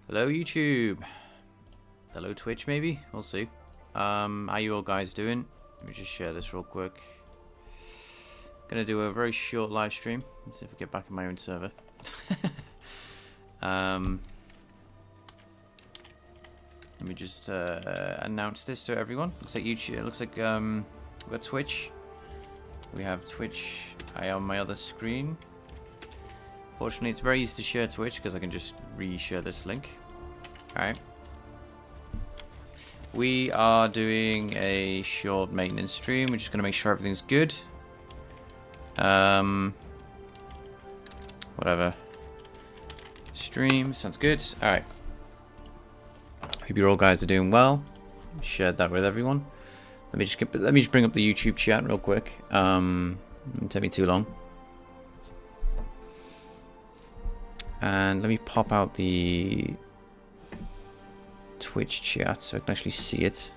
Hello YouTube. Hello Twitch maybe? We'll see. How you all guys doing? Let me just share this real quick. Gonna do a very short live stream. Let's see if I get back in my own server. Let me just announce this to everyone. Looks like YouTube. Looks like we've got Twitch. We have Twitch. I am on my other screen. Fortunately, it's very easy to share Twitch because I can just re-share this link. Alright. We are doing a short maintenance stream. We're just going to make sure everything's good. Whatever. Stream. Sounds good. Alright. Hope you all guys are doing well. Shared that with everyone. Let me just bring up the YouTube chat real quick. It won't take me too long. And let me pop out the Twitch chat so I can actually see it.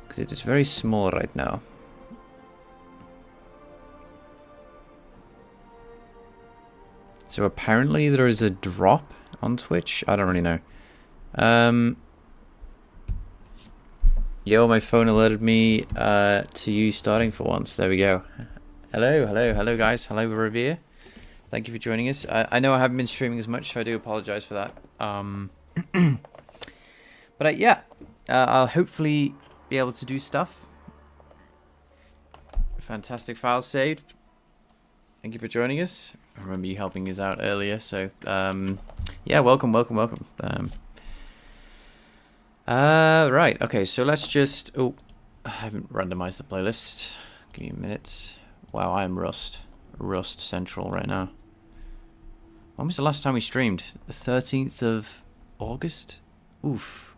Because it is very small right now. So apparently there is a drop on Twitch. I don't really know. Yo, my phone alerted me to you starting for once. There we go. Hello guys. Hello Revere. Thank you for joining us. I know I haven't been streaming as much, so I do apologize for that. But yeah, I'll hopefully be able to do stuff. Fantastic file saved. Thank you for joining us. I remember you helping us out earlier, so yeah, welcome. Right, okay, so let's just... Oh, I haven't randomized the playlist. Give me a minute. Wow, I am Rust Central right now. When was the last time we streamed? The 13th of August? Oof.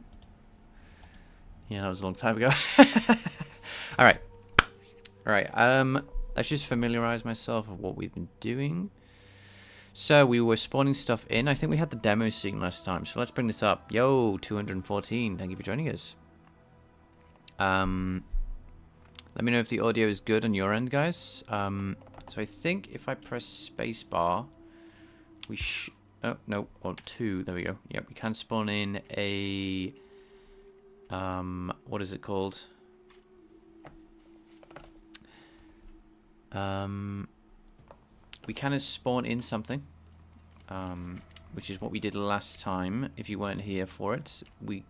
Yeah, that was a long time ago. Alright. Let's just familiarize myself with what we've been doing. So, we were spawning stuff in. I think we had the demo scene last time. So, let's bring this up. Yo, 214. Thank you for joining us. Let me know if the audio is good on your end, guys. So, I think if I press spacebar... Oh, no. Or 2. There we go. Yep, we can spawn in a... what is it called? We can spawn in something. Which is what we did last time, if you weren't here for it. We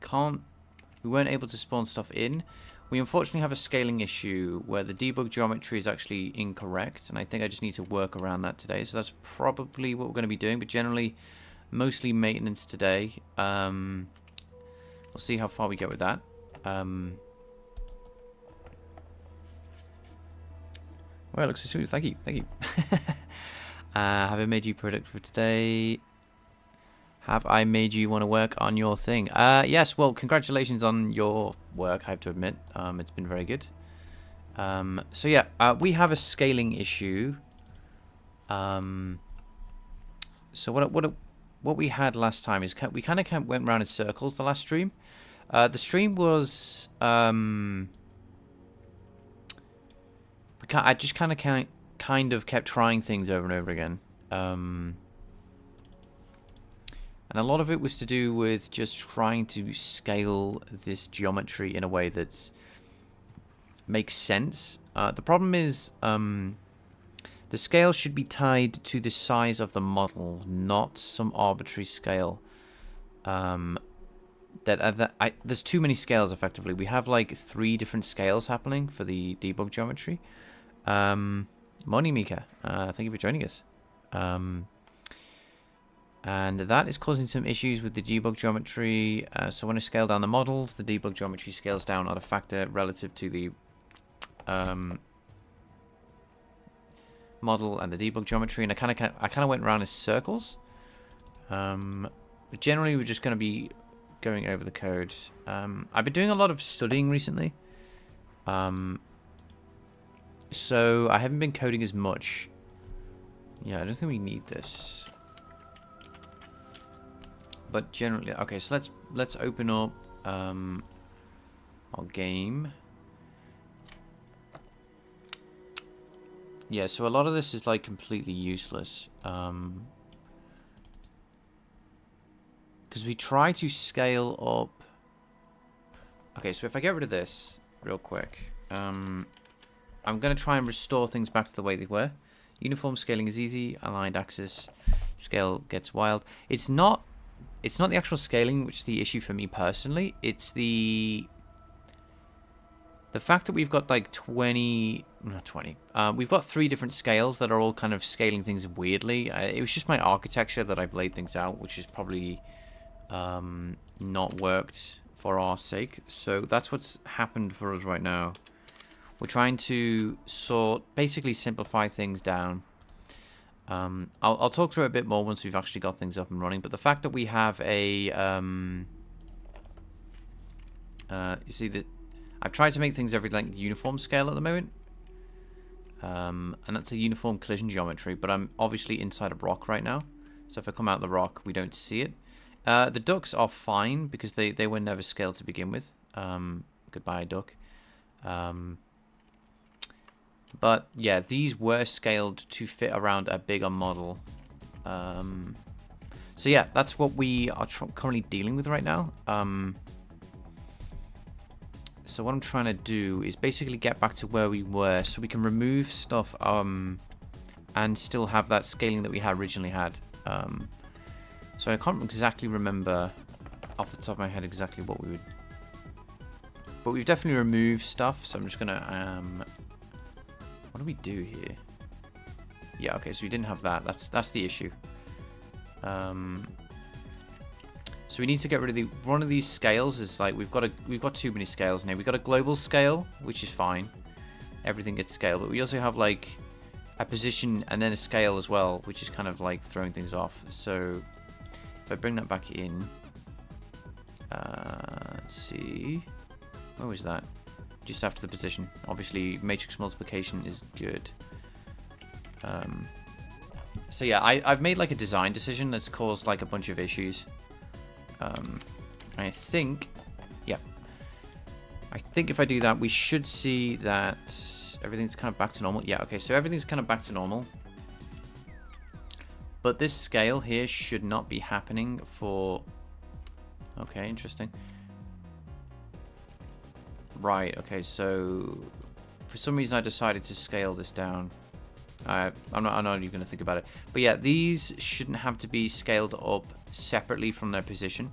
weren't able to spawn stuff in. We unfortunately have a scaling issue where the debug geometry is actually incorrect, and I think I just need to work around that today. So that's probably what we're going to be doing, but generally, mostly maintenance today. We'll see how far we get with that. Well, it looks so smooth. Thank you. Have I made you productive for today? Have I made you want to work on your thing? Yes, well, congratulations on your work, I have to admit. It's been very good. So yeah, we have a scaling issue. So what we had last time is we kind of went around in circles the last stream. The stream was... I just kind of kept trying things over and over again. And a lot of it was to do with just trying to scale this geometry in a way that makes sense. The problem is the scale should be tied to the size of the model, not some arbitrary scale. There's too many scales, effectively. We have like 3 different scales happening for the debug geometry. Morning, Mika. Thank you for joining us. And that is causing some issues with the debug geometry. So when I scale down the model, the debug geometry scales down at a factor relative to the model and the debug geometry. And I kind of went around in circles. But generally, we're just going to be going over the code. I've been doing a lot of studying recently. So I haven't been coding as much. Yeah, I don't think we need this. But generally, okay, so let's open up our game. Yeah, so a lot of this is like completely useless. because we try to scale up. Okay, so if I get rid of this real quick, I'm going to try and restore things back to the way they were. Uniform scaling is easy. Aligned axis scale gets wild. It's not the actual scaling which is the issue for me personally. It's the fact that we've got like 20, not 20. We've got 3 different scales that are all kind of scaling things weirdly. It was just my architecture that I've laid things out, which is probably not worked for our sake. So that's what's happened for us right now. We're trying to basically simplify things down. I'll talk through it a bit more once we've actually got things up and running. But the fact that we have a, you see that I've tried to make things every like uniform scale at the moment, and that's a uniform collision geometry. But I'm obviously inside a rock right now, so if I come out of the rock, we don't see it. The ducks are fine because they were never scaled to begin with. Goodbye, duck. But yeah, these were scaled to fit around a bigger model. So yeah, that's what we are currently dealing with right now. So what I'm trying to do is basically get back to where we were so we can remove stuff and still have that scaling that we originally had. So I can't exactly remember off the top of my head exactly what we would... But we've definitely removed stuff, so I'm just going to... What do we do here? Yeah, okay, so we didn't have that. That's the issue. So we need to get rid of one of these scales. Is like we've got too many scales now. We've got a global scale, which is fine. Everything gets scaled, but we also have like a position and then a scale as well, which is kind of like throwing things off. So if I bring that back in, let's see, where was that? Just after the position. Obviously, matrix multiplication is good. So yeah, I've made like a design decision that's caused like a bunch of issues. I think, yeah, I think if I do that, we should see that everything's kind of back to normal. Yeah, okay, so everything's kind of back to normal. But this scale here should not be happening for... Okay, interesting. Right, okay, so for some reason I decided to scale this down. I'm not even going to think about it. But yeah, these shouldn't have to be scaled up separately from their position.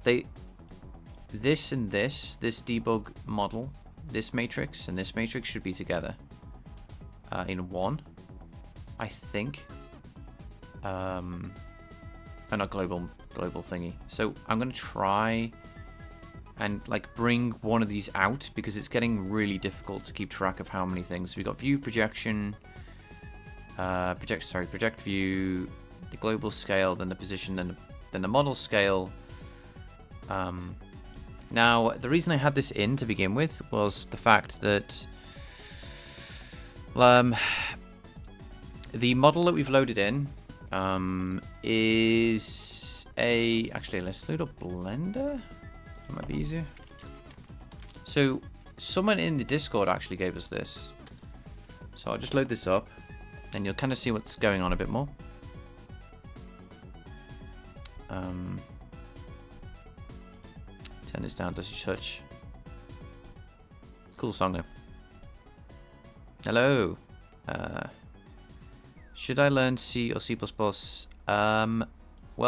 This and this debug model, this matrix and this matrix should be together in one, I think. And a global thingy. So I'm going to try and like bring one of these out because it's getting really difficult to keep track of how many things. We've got view, projection, project view, the global scale, then the position, then the model scale. Now, the reason I had this in to begin with was the fact that the model that we've loaded in is a... Actually, let's load up Blender. That might be easier. So, someone in the Discord actually gave us this. So I'll just load this up, and you'll kind of see what's going on a bit more. Turn this down, does your touch. Cool song though. Hello. Should I learn C or C++? Well,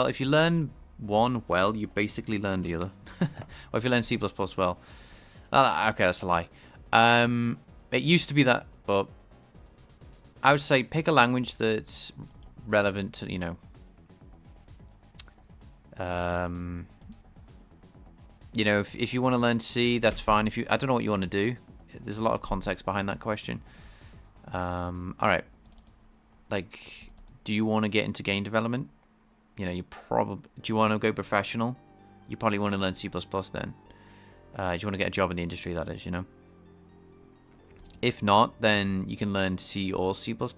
if you learn one well, you basically learn the other. Or if you learn C++ well. Okay, that's a lie. It used to be that, but I would say pick a language that's relevant to, you know, if you want to learn C, that's fine. I don't know what you want to do. There's a lot of context behind that question. All right. Like, do you want to get into game development? You know, do you want to go professional? You probably want to learn C++ then. Do you want to get a job in the industry, that is, you know? If not, then you can learn C or C++. But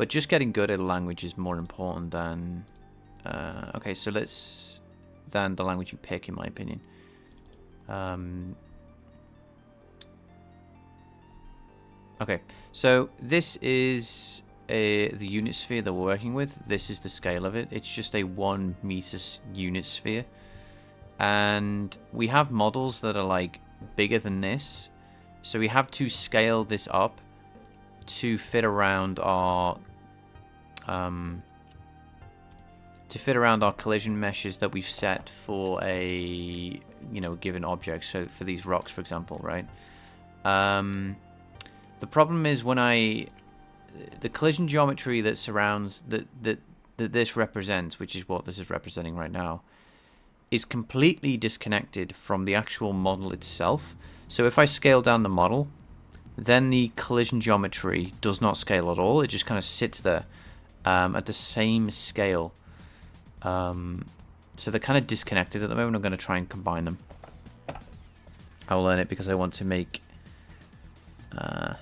just getting good at a language is more important than... okay, so than the language you pick, in my opinion. Okay, so this is the unit sphere that we're working with, this is the scale of it. It's just a 1 meter unit sphere. And we have models that are like bigger than this. So we have to scale this up to fit around our collision meshes that we've set for a given object. So for these rocks, for example, right? The problem is when the collision geometry that surrounds that this represents, which is what this is representing right now, is completely disconnected from the actual model itself. So if I scale down the model, then the collision geometry does not scale at all. It just kind of sits there at the same scale. So they're kind of disconnected at the moment. I'm going to try and combine them. I'll learn it because I want to make... you want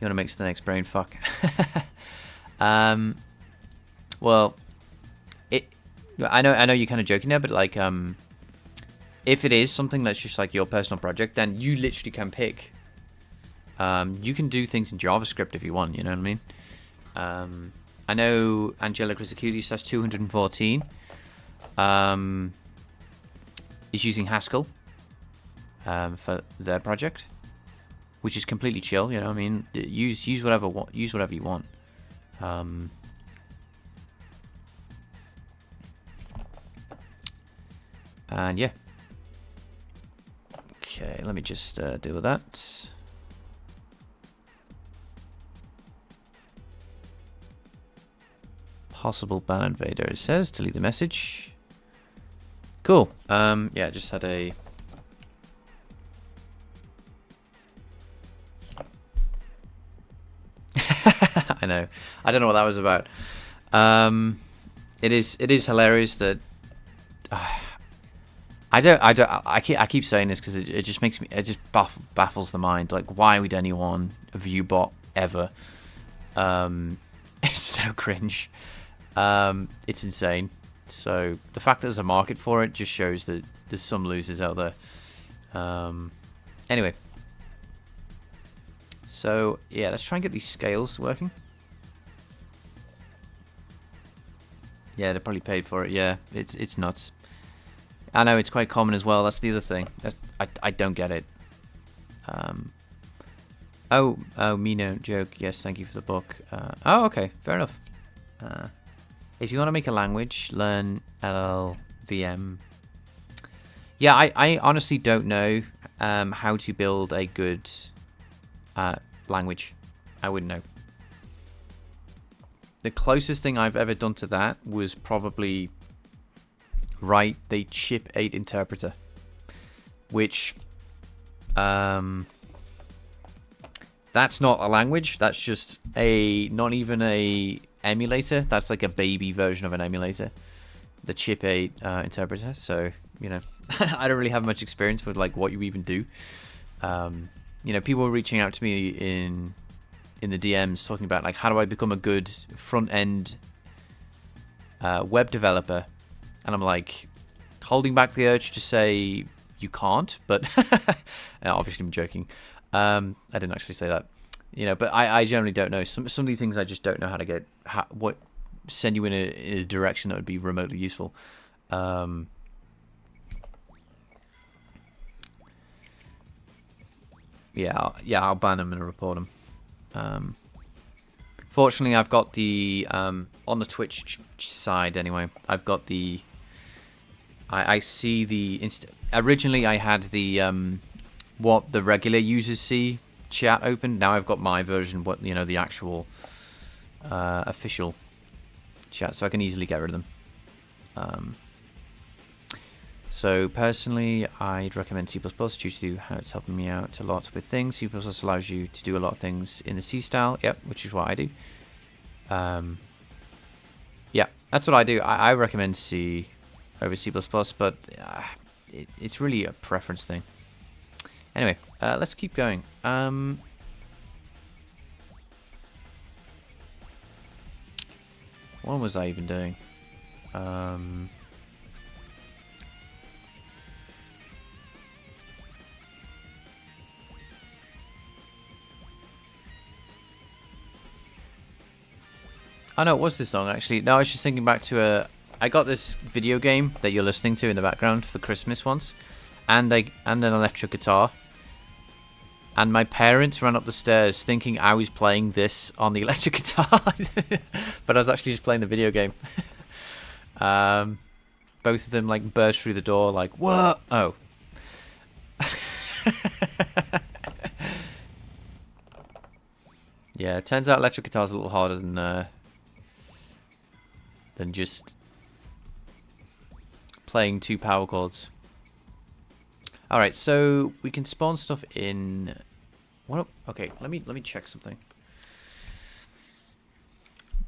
to make the next brain fuck? Well, I know you're kind of joking there, but like, if it is something that's just like your personal project, then you literally can pick. You can do things in JavaScript if you want. You know what I mean? I know Angela Chrysacutis says 214 is using Haskell for their project, which is completely chill. You know what I mean? Use whatever you want. And yeah. Okay, let me just deal with that. Possible ban invader, it says. Delete the message. Cool. Yeah, just had a... I know. I don't know what that was about. It is hilarious that... I keep saying this because it just makes me... It just baffles the mind. Like, why would anyone view bot ever? It's so cringe. It's insane. So the fact that there's a market for it just shows that there's some losers out there. Anyway. So yeah, let's try and get these scales working. Yeah, they probably paid for it. Yeah, it's nuts. I know it's quite common as well. That's the other thing. I don't get it. Oh, Mino joke. Yes, thank you for the book. Oh, okay, fair enough. If you want to make a language, learn LLVM. Yeah, I honestly don't know how to build a good language. I wouldn't know. The closest thing I've ever done to that was probably write the chip 8 interpreter, which that's not a language. That's just not even a emulator. That's like a baby version of an emulator, the chip 8 interpreter. So I don't really have much experience with like what you even do. People were reaching out to me in the DMs talking about like, how do I become a good front end web developer? And I'm like, holding back the urge to say you can't, but obviously I'm joking. I didn't actually say that, but I generally don't know. Some of these things I just don't know how to get, what send you in a direction that would be remotely useful. I'll ban them and report them. Fortunately, I've got the, on the Twitch side anyway, I've got the, I see the, originally I had the, what the regular users see chat open. Now I've got my version, the actual official chat, so I can easily get rid of them. So personally, I'd recommend C++ due to how it's helping me out a lot with things. C++ allows you to do a lot of things in the C style, yep, which is what I do. Yeah, that's what I do. I recommend C over C++, but it's really a preference thing. Anyway, let's keep going. What was I even doing? Oh no, it was this song actually. No, I was just thinking back to I got this video game that you're listening to in the background for Christmas once, and an electric guitar. And my parents ran up the stairs thinking I was playing this on the electric guitar, but I was actually just playing the video game. Both of them like burst through the door like, "What? Oh." Yeah, it turns out electric guitar's a little harder than just playing 2 power chords. All right, so we can spawn stuff in. What? Okay, let me check something.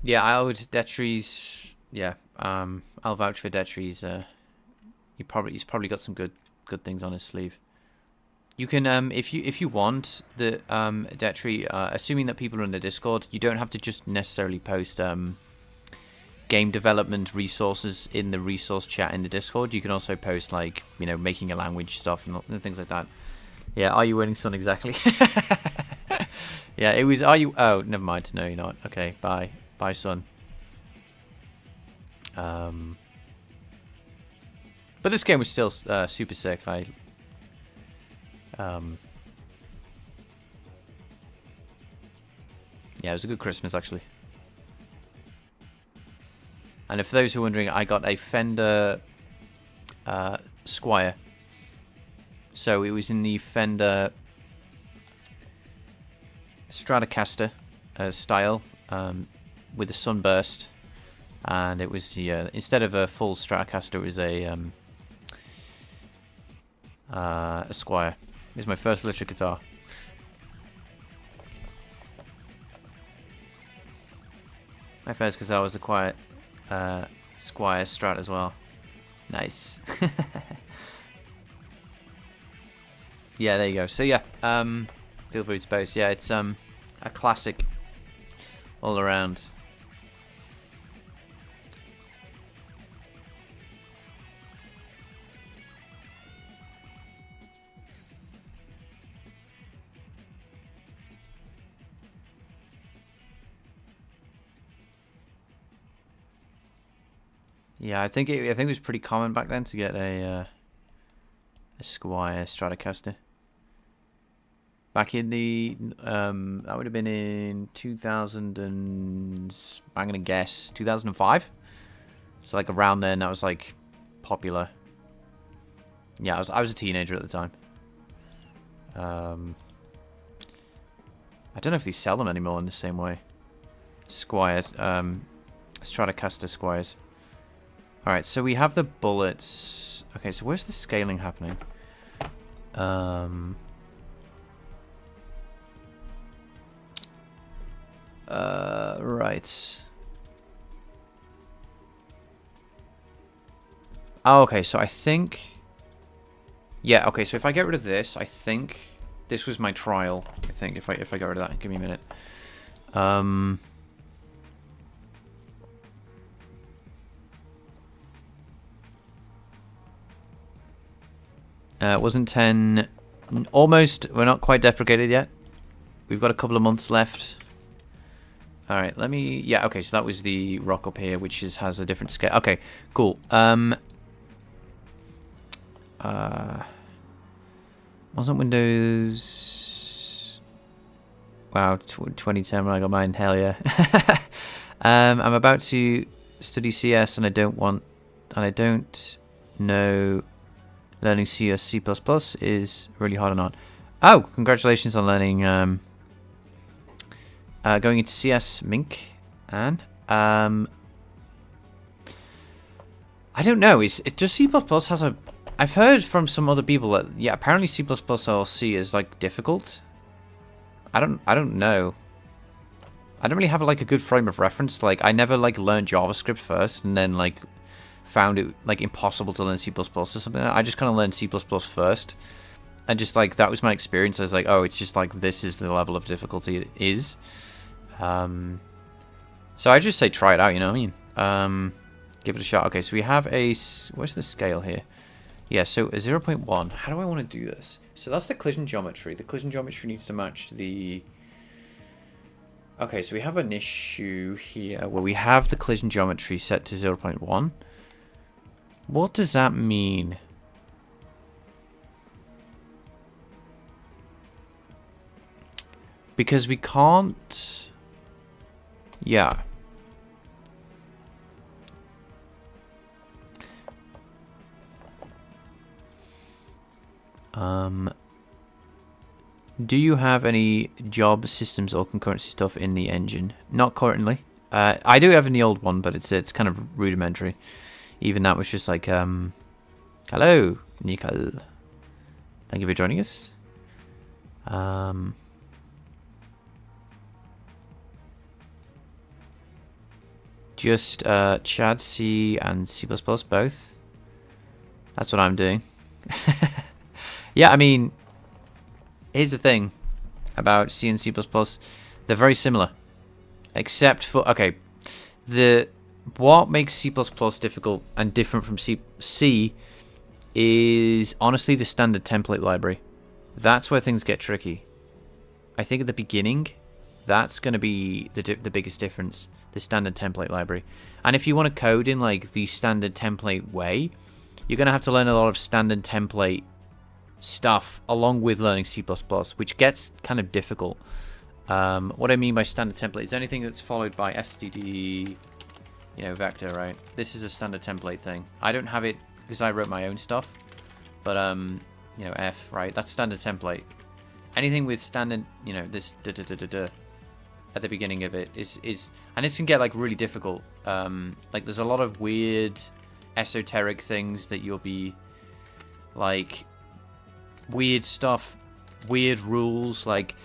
Yeah, I would Detries. Yeah, I'll vouch for Detries. He's probably got some good things on his sleeve. You can if you want the Detri, assuming that people are in the Discord, you don't have to just necessarily post game development resources in the resource chat in the Discord. You can also post like, you know, making a language stuff and things like that. Yeah, are you winning, son? Exactly. Yeah, it was. Are you? Oh, never mind. No, you're not. Okay, bye, son. But this game was still super sick. Yeah, it was a good Christmas actually. And for those who are wondering, I got a Fender Squire. So it was in the Fender Stratocaster style with a sunburst, and it was instead of a full Stratocaster, it was a Squire. It was my first electric guitar. My first guitar was a quiet Squire Strat as well. Nice. Yeah, there you go. So yeah, feel free to post. Yeah, it's a classic all around. Yeah, I think it was pretty common back then to get a Squire Stratocaster. Back in the that would have been in 2000 and I'm gonna guess 2005. So like around then, that was like popular. Yeah, I was a teenager at the time. I don't know if they sell them anymore in the same way. Squire, Stratocaster Squires. Alright, so we have the bullets. Okay, so where's the scaling happening? Right. Oh, okay, so I think... Yeah, okay, so if I get rid of this, I think... This was my trial, I think, if I get rid of that. Give me a minute. It wasn't 10... Almost. We're not quite deprecated yet. We've got a couple of months left. Alright, let me... Yeah, okay, so that was the rock up here, which has a different scale. Okay, cool. Wasn't Windows... Wow, 2010 when I got mine. Hell yeah. I'm about to study CS, and I don't know... Learning C or C++ is really hard or not. Oh, congratulations on learning, going into CS, Mink, and, I don't know, does C++ has a, I've heard from some other people that, yeah, apparently C++ or C is, like, difficult. I don't know. I don't really have, like, a good frame of reference. Like, I never, like, learned JavaScript first, and then, like, found it like impossible to learn C++ or something. I just kind of learned C++ first, and just like that was my experience. I was like, oh, it's just like this is the level of difficulty it is. So I just say try it out. You know what I mean? Give it a shot. Okay, so we have a where's the scale here? Yeah, so a 0.1. How do I want to do this? So that's the collision geometry. The collision geometry needs to match the. Okay, so we have an issue here where we have the collision geometry set to 0.1. What does that mean? Because we can't... Yeah. Do you have any job systems or concurrency stuff in the engine? Not currently. I do have in the old one, but it's kind of rudimentary. Even that was just like, hello, Nicole. Thank you for joining us. Just Chad C and C++ both. That's what I'm doing. Yeah, I mean, here's the thing about C and C++. They're very similar. Except for, okay, what makes C++ difficult and different from C is honestly the standard template library. That's where things get tricky. I think at the beginning, that's going to be the biggest difference, the standard template library. And if you want to code in like the standard template way, you're going to have to learn a lot of standard template stuff along with learning C++, which gets kind of difficult. What I mean by standard template is anything that's followed by std, vector, right? This is a standard template thing. I don't have it because I wrote my own stuff, but f, right? That's standard template. Anything with standard, this at the beginning of it is and it can get like really difficult. Like there's a lot of weird esoteric things that you'll be like weird stuff, weird rules, like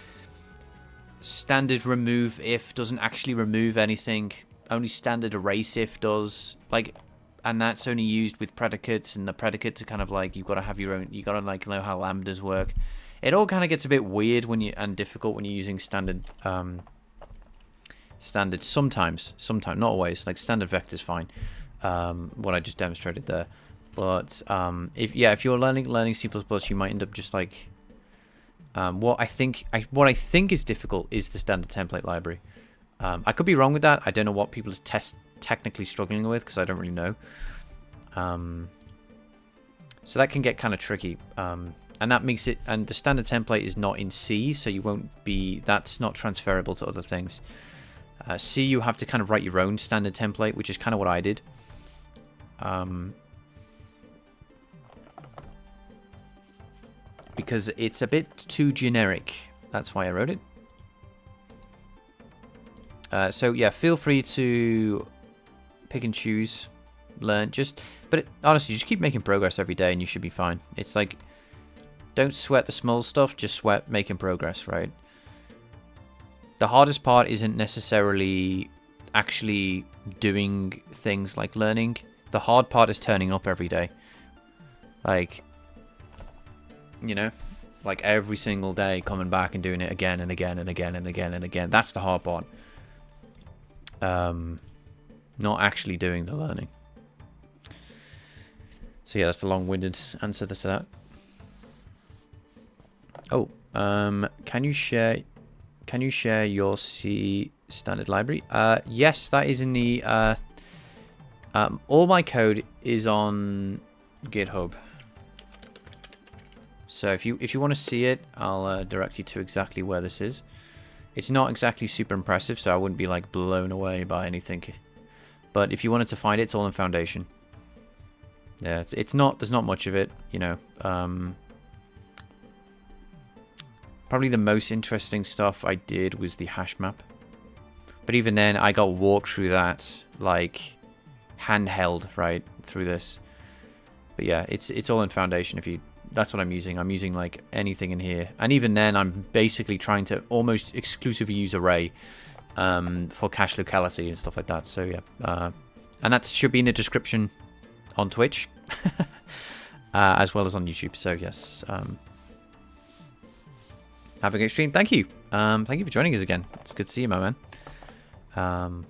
standard remove if doesn't actually remove anything, only standard erase if does, like, and that's only used with predicates, and the predicates are kind of like you've got to have your own, you got to like know how lambdas work. It all kind of gets a bit weird and difficult when you're using standard sometimes, not always. Like standard vector's fine, what I just demonstrated there. But if you're learning C++, you might end up just like what I think is difficult is the standard template library. I could be wrong with that. I don't know what people are technically struggling with because I don't really know. So that can get kind of tricky, and that makes it. And the standard template is not in C, so you won't be. That's not transferable to other things. C, you have to kind of write your own standard template, which is kind of what I did. Because it's a bit too generic. That's why I wrote it. So yeah, feel free to pick and choose, learn. Honestly, just keep making progress every day, and you should be fine. It's like, don't sweat the small stuff. Just sweat making progress, right? The hardest part isn't necessarily actually doing things like learning. The hard part is turning up every day. Like, like every single day coming back and doing it again and again and again and again and again. That's the hard part. Not actually doing the learning. So yeah, that's a long-winded answer to that. Oh, can you share your C standard library? Yes, that is in the all my code is on GitHub. So if you want to see it, I'll direct you to exactly where this is. It's not exactly super impressive, so I wouldn't be like blown away by anything. But if you wanted to find it, it's all in Foundation. Yeah, it's not. There's not much of it, Probably the most interesting stuff I did was the hash map. But even then, I got walked through that like handheld right through this. But yeah, it's all in Foundation. That's what I'm using. I'm using like anything in here, and even then, I'm basically trying to almost exclusively use array for cache locality and stuff like that. So yeah, and that should be in the description on Twitch as well as on YouTube. So yes, have a great stream. Thank you. Thank you for joining us again. It's good to see you, my man.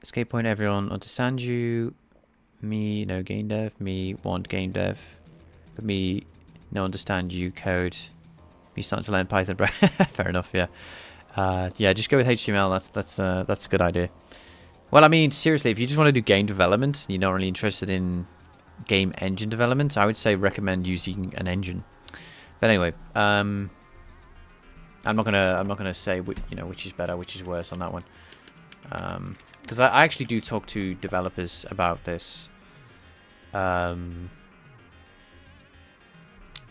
Escape point. Everyone understand you. Me no game dev. Me want game dev. But me no understand you code. You starting to learn Python, bro? Fair enough. Yeah. Yeah. Just go with HTML. That's a good idea. Well, I mean, seriously, if you just want to do game development, and you're not really interested in game engine development, I would say recommend using an engine. But anyway, I'm not gonna say which is better, which is worse on that one, because I actually do talk to developers about this. Game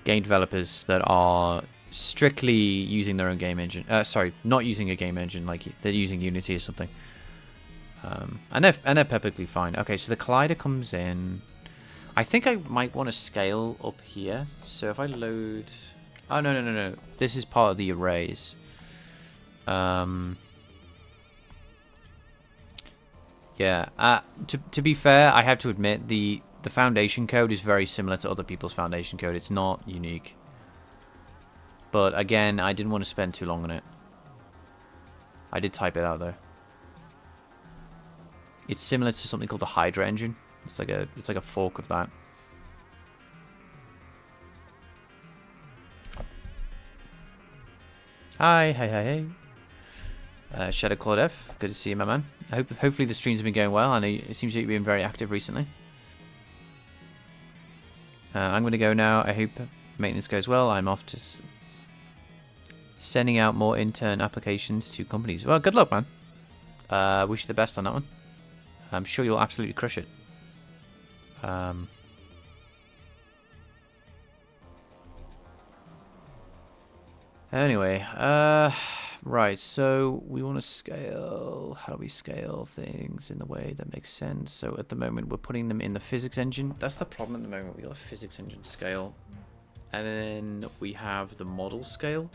developers that are strictly using their own game engine. Sorry, not using a game engine, like they're using Unity or something. And they're perfectly fine. Okay, so the collider comes in. I think I might want to scale up here. So if I load... Oh, no. This is part of the arrays. Yeah. To be fair, I have to admit, the foundation code is very similar to other people's foundation code. It's not unique. But again, I didn't want to spend too long on it. I did type it out, though. It's similar to something called the Hydra engine. It's like a fork of that. Hey. Shadow Claude F, good to see you, my man. Hopefully the streams have been going well. I know it seems like you've been very active recently. I'm going to go now. I hope maintenance goes well. I'm off to sending out more intern applications to companies. Well, good luck, man. Wish you the best on that one. I'm sure you'll absolutely crush it. Anyway, right, so we want to scale. How do we scale things in the way that makes sense? So at the moment, we're putting them in the physics engine. That's the problem at the moment. We got a physics engine scale. And then we have the model scale.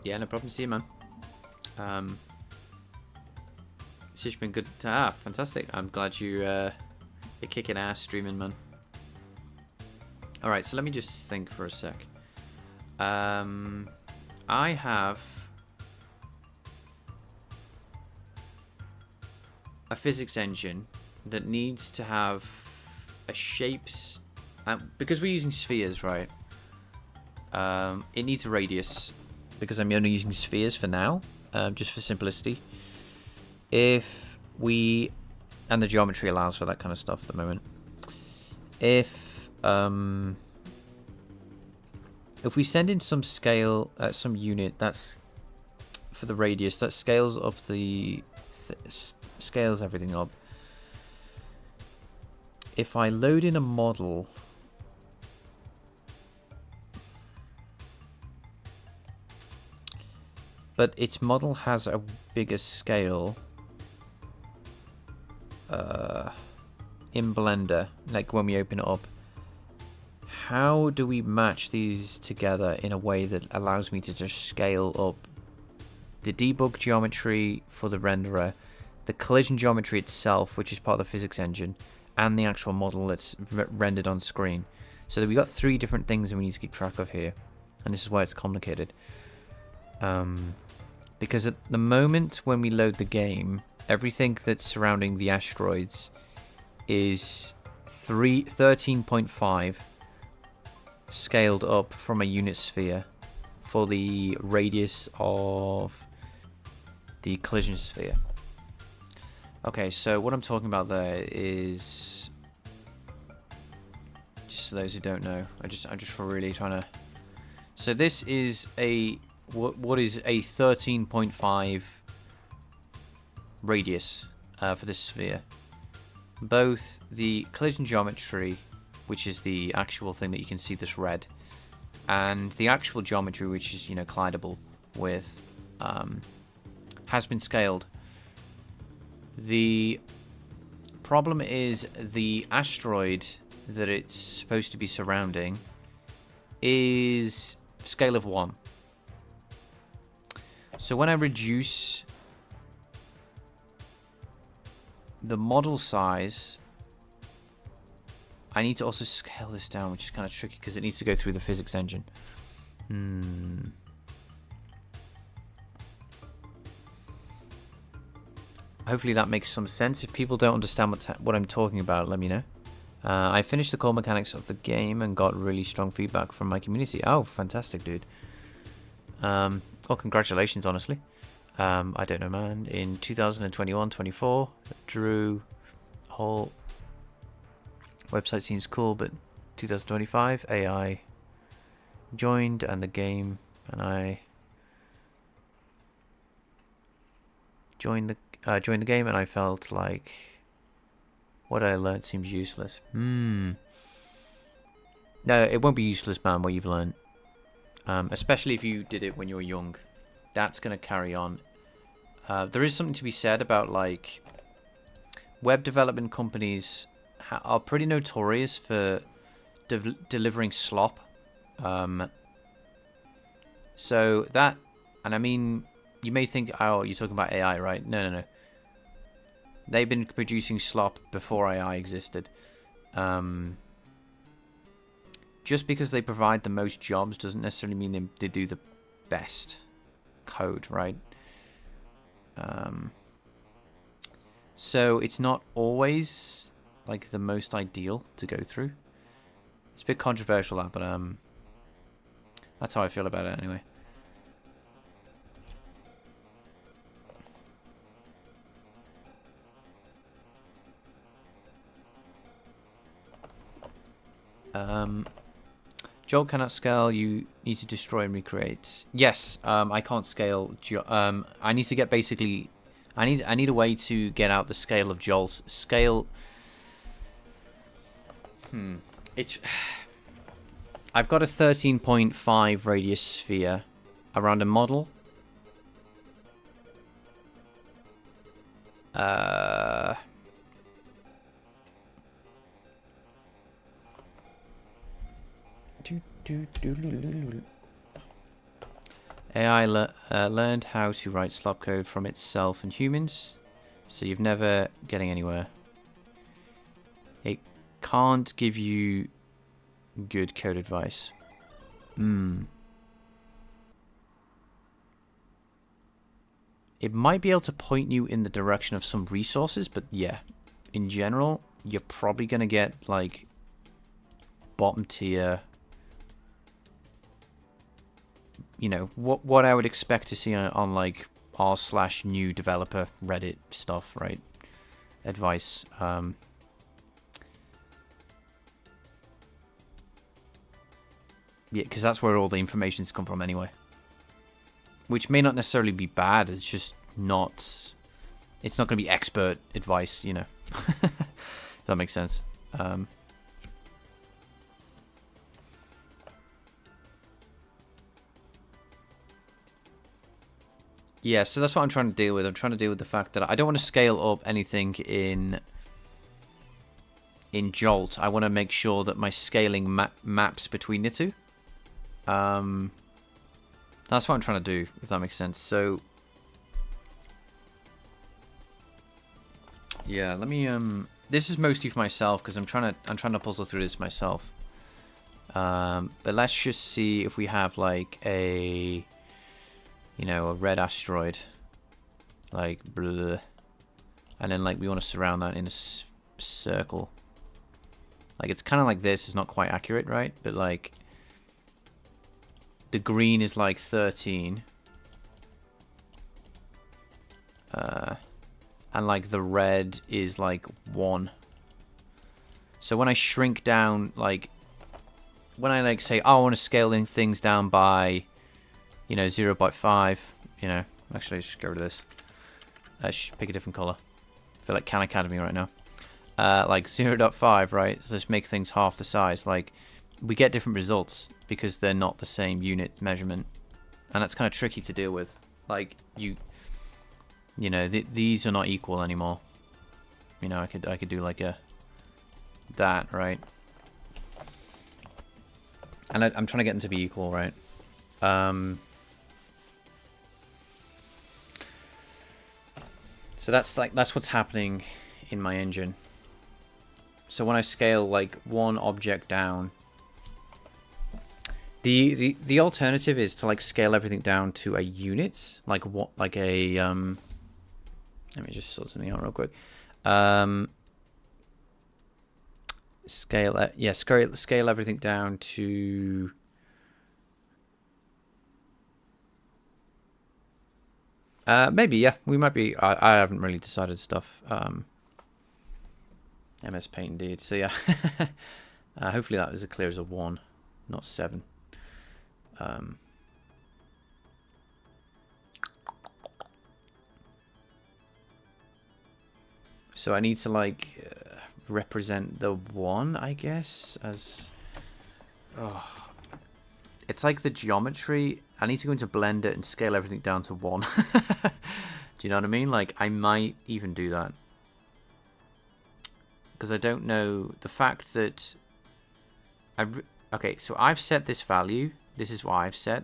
Yeah, no problem. See you, man. It's just been good to fantastic. I'm glad you're kicking ass streaming, man. Alright, so let me just think for a sec. I have a physics engine that needs to have a shapes... because we're using spheres, right? It needs a radius. Because I'm only using spheres for now, just for simplicity. If we... And the geometry allows for that kind of stuff at the moment. If we send in some scale, some unit that's for the radius, that scales up scales everything up. If I load in a model... But its model has a bigger scale in Blender, like when we open it up. How do we match these together in a way that allows me to just scale up the debug geometry for the renderer, the collision geometry itself, which is part of the physics engine, and the actual model that's rendered on screen? So that we got three different things that we need to keep track of here, and this is why it's complicated. Because at the moment when we load the game, everything that's surrounding the asteroids is 13.5 scaled up from a unit sphere for the radius of the collision sphere. Okay, so what I'm talking about there is, just for those who don't know, I'm just really trying to... So this is a... What is a 13.5 radius for this sphere? Both the collision geometry, which is the actual thing that you can see this red, and the actual geometry, which is, collidable with, has been scaled. The problem is the asteroid that it's supposed to be surrounding is scale of 1. So when I reduce the model size, I need to also scale this down, which is kind of tricky because it needs to go through the physics engine. hopefully that makes some sense. If people don't understand what I'm talking about, let me know. I finished the core mechanics of the game and got really strong feedback from my community. Oh, fantastic, dude. Well, congratulations, honestly. I don't know, man. In 2021-24, Drew, whole website seems cool, but 2025, AI joined and the game, and I joined the game, and I felt like what I learned seems useless. No, it won't be useless, man, what you've learned. Especially if you did it when you were young. That's going to carry on. There is something to be said about, like, web development companies are pretty notorious for delivering slop. So that, and I mean, you may think, oh, you're talking about AI, right? No. They've been producing slop before AI existed. Just because they provide the most jobs doesn't necessarily mean they do the best code, right? So it's not always like the most ideal to go through. It's a bit controversial, that, but that's how I feel about it anyway. Jolt cannot scale. You need to destroy and recreate. Yes, I can't scale. I need to get basically. I need a way to get out the scale of Jolt. Scale. It's. I've got a 13.5 radius sphere around a model. AI learned how to write slop code from itself and humans, so you're never getting anywhere. It can't give you good code advice. It might be able to point you in the direction of some resources, but yeah, in general, you're probably going to get, like, bottom tier, you know, what I would expect to see on like r/new developer Reddit stuff, right? Advice. Yeah, because that's where all the information's come from anyway. Which may not necessarily be bad. It's just not. It's not going to be expert advice, you know. If that makes sense. Yeah, so that's what I'm trying to deal with. I'm trying to deal with the fact that I don't want to scale up anything in Jolt. I want to make sure that my scaling maps between the two. That's what I'm trying to do, if that makes sense. So yeah, let me this is mostly for myself because I'm trying to puzzle through this myself. But let's just see if we have like a, you know, a red asteroid, like blah, and then like we want to surround that in a circle. Like it's kind of like this. It's not quite accurate, right? But like the green is like 13, and like the red is like 1. So when I shrink down, like when I like say, oh, I want to scale in things down by, you know, 0.5, you know, actually just get rid of this. Should pick a different color. I feel like Khan Academy right now. Like 0.5, right? So let's make things half the size. Like we get different results because they're not the same unit measurement, and that's kind of tricky to deal with. Like you know, these are not equal anymore. You know, I could do like a that, right? And I'm trying to get them to be equal, right? So that's what's happening in my engine. So when I scale like one object down, the alternative is to like scale everything down to a unit, like what, like a Let me just sort something out real quick. Scale, yeah, scale everything down to. Maybe, yeah, we might be. I haven't really decided stuff. MS Paint indeed. So yeah, hopefully that was as clear as a 1, not 7. So I need to like represent the 1, I guess, as. Oh, it's like the geometry. I need to go into Blender and scale everything down to 1. Do you know what I mean? Like I might even do that. Because I don't know the fact that okay, so I've set this value. This is what I've set.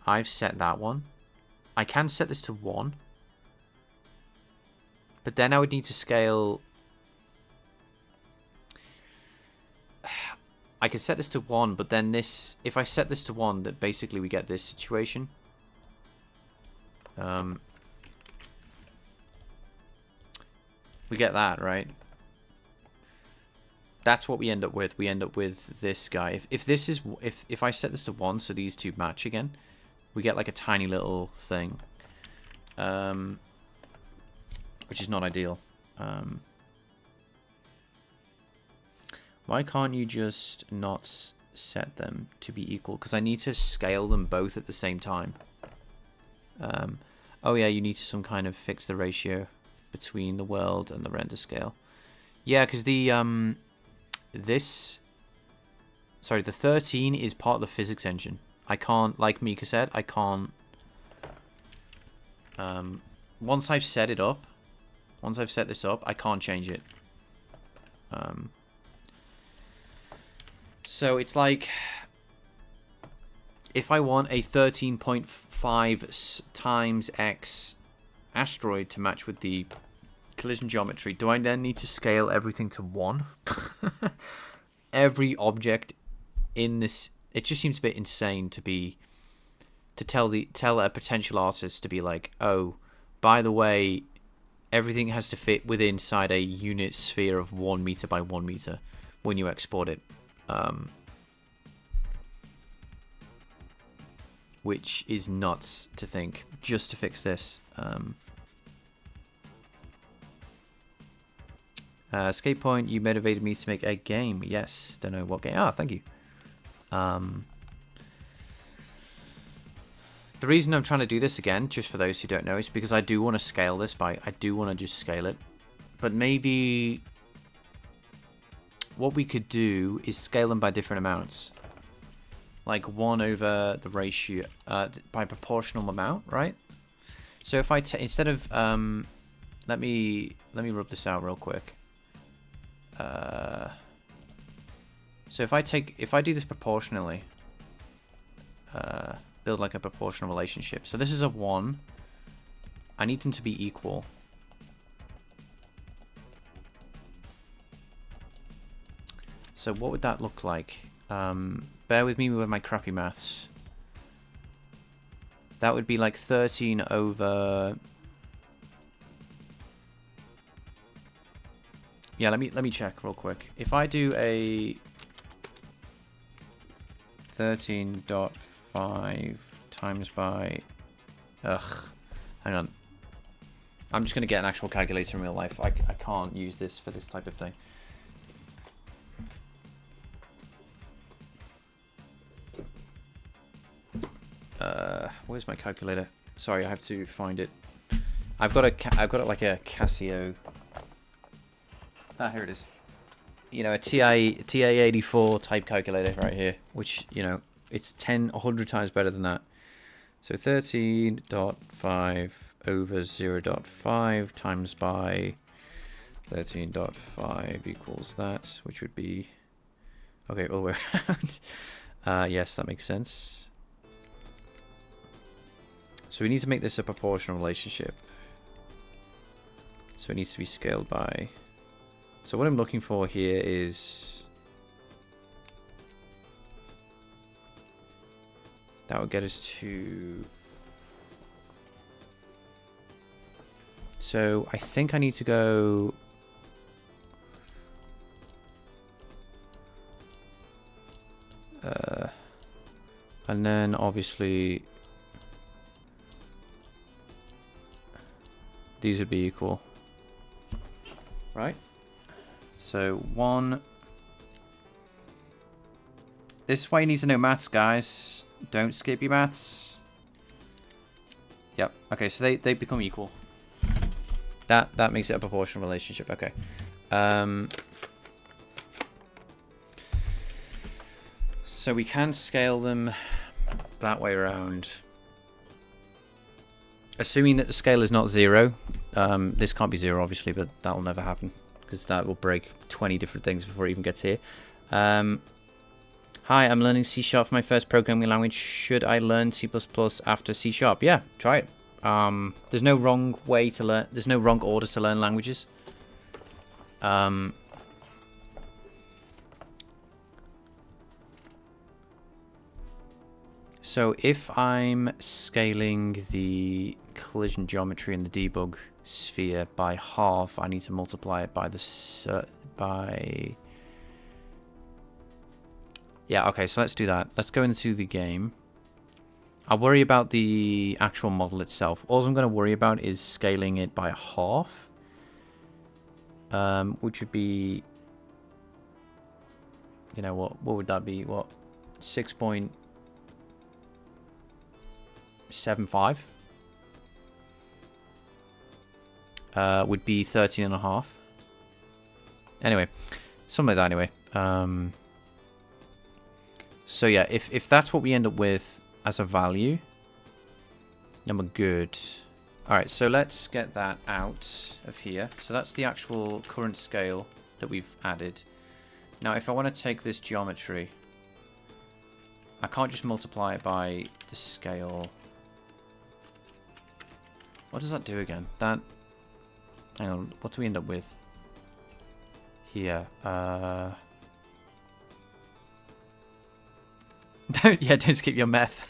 I've set that one. I can set this to 1. But then I would need to scale. I could set this to 1, but then this, if I set this to 1, that basically we get this situation. We get that, right? That's what we end up with. We end up with this guy. If this is if I set this to 1, so these two match again, we get like a tiny little thing, which is not ideal. Why can't you just not set them to be equal? Because I need to scale them both at the same time. Oh yeah, you need to some kind of fix the ratio between the world and the render scale. Yeah, because the the 13 is part of the physics engine. I can't, like Mika said, I can't. Once I've set it up, once I've set this up, I can't change it. So it's like, if I want a 13.5 times x asteroid to match with the collision geometry, do I then need to scale everything to 1? Every object in this, it just seems a bit insane to tell a potential artist to be like, oh, by the way, everything has to fit within inside a unit sphere of 1 meter by 1 meter when you export it. Which is nuts to think, just to fix this. Escape Point, you motivated me to make a game. Yes, don't know what game. Ah, thank you. The reason I'm trying to do this again, just for those who don't know, is because I do want to scale this by... I do want to just scale it. But maybe what we could do is scale them by different amounts. Like 1 over the ratio, by proportional amount, right? So if I instead of... let me rub this out real quick. So if I do this proportionally, build like a proportional relationship. So this is a 1. I need them to be equal. So what would that look like? Bear with me with my crappy maths. That would be like 13 over... Yeah, let me check real quick. If I do a 13.5 times by... Ugh. Hang on. I'm just going to get an actual calculator in real life. I can't use this for this type of thing. Where's my calculator? Sorry, I have to find it. I've got it like a Casio. Ah, here it is. You know, a TI-84 type calculator right here, which, you know, it's 100 times better than that. So 13.5 over 0.5 times by 13.5 equals that, which would be... Okay, all the way around. Yes, that makes sense. So we need to make this a proportional relationship. So it needs to be scaled by... So what I'm looking for here is... That would get us to... So I think I need to go... and then obviously these would be equal, right? So 1. This is why you need to know maths, guys. Don't skip your maths. Yep. Okay, so they become equal. That makes it a proportional relationship. Okay. So we can scale them that way around. Assuming that the scale is not 0. This can't be 0, obviously, but that will never happen. Because that will break 20 different things before it even gets here. Hi, I'm learning C# for my first programming language. Should I learn C++ after C#? Yeah, try it. There's no wrong way to learn. There's no wrong order to learn languages. So if I'm scaling the collision geometry in the debug sphere by half, I need to multiply it by the Yeah, okay, so let's do that. Let's go into the game. I'll worry about the actual model itself. All I'm going to worry about is scaling it by half. Which would be... You know, what would that be? What? 6.75? Would be 13.5. Anyway, something like that anyway. So yeah, if that's what we end up with as a value, then we're good. Alright, so let's get that out of here. So that's the actual current scale that we've added. Now if I want to take this geometry, I can't just multiply it by the scale. What does that do again? That... Hang on, what do we end up with? Here. Don't skip your math.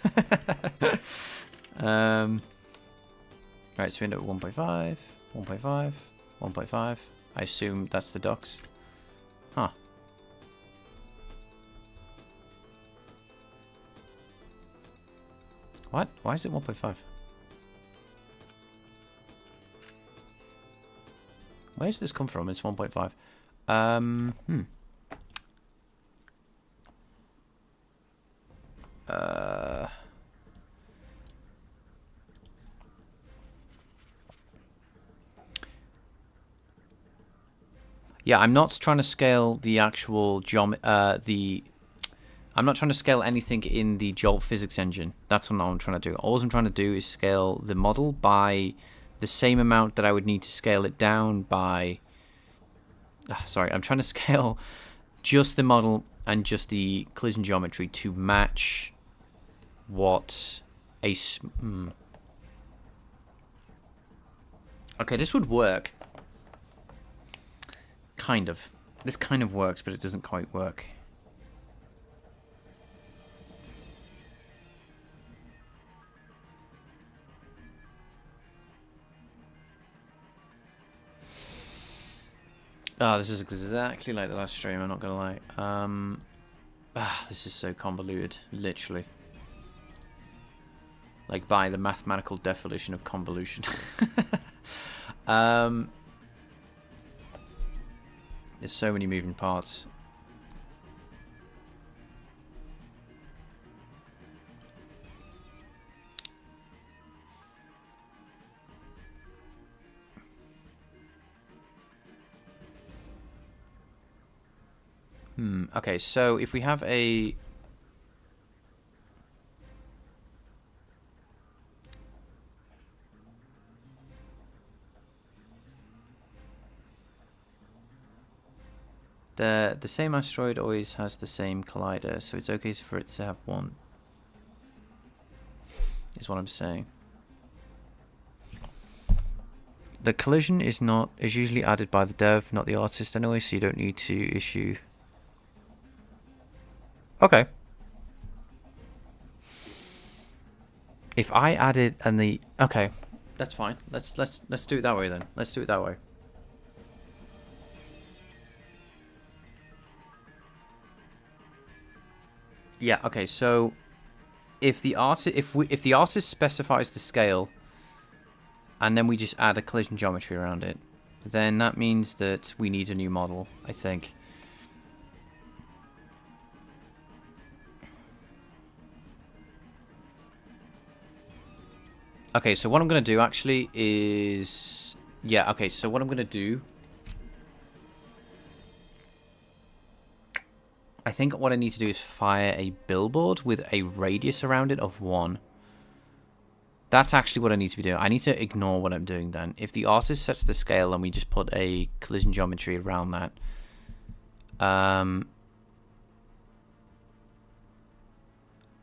Right, so we end up with 1.5, 1.5, 1.5. I assume that's the ducks. Huh. What? Why is it 1.5? Where does this come from? It's 1.5. Yeah, I'm not trying to scale the actual I'm not trying to scale anything in the Jolt physics engine. That's what I'm trying to do. All I'm trying to do is scale the model by the same amount that I would need to scale it down by... sorry, I'm trying to scale just the model and just the collision geometry to match what a... Okay, this would work. Kind of. This kind of works, but it doesn't quite work. Oh, this is exactly like the last stream, I'm not gonna lie. This is so convoluted, literally. Like by the mathematical definition of convolution. There's so many moving parts. Okay, so if we have a... The same asteroid always has the same collider, so it's okay for it to have one. Is what I'm saying. The collision is usually added by the dev, not the artist anyway, so you don't need to issue. Okay. If I added and the... Okay. That's fine. Let's do it that way then. Let's do it that way. Yeah. Okay. So if the artist specifies the scale, and then we just add a collision geometry around it, then that means that we need a new model, I think. Okay, so what I'm going to do actually is... Yeah, okay, so what I'm going to do... I think what I need to do is fire a billboard with a radius around it of 1. That's actually what I need to be doing. I need to ignore what I'm doing then. If the artist sets the scale and we just put a collision geometry around that...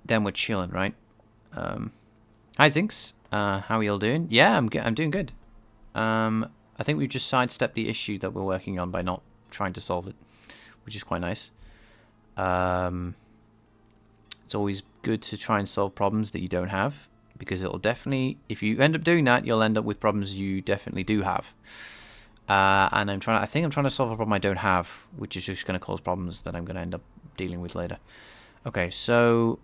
then we're chilling, right? Hi, Zinx. How are you all doing? Yeah, I'm doing good. I think we've just sidestepped the issue that we're working on by not trying to solve it, which is quite nice. It's always good to try and solve problems that you don't have, because it'll definitely, if you end up doing that, you'll end up with problems you definitely do have. And I think I'm trying to solve a problem I don't have, which is just going to cause problems that I'm going to end up dealing with later. Okay, so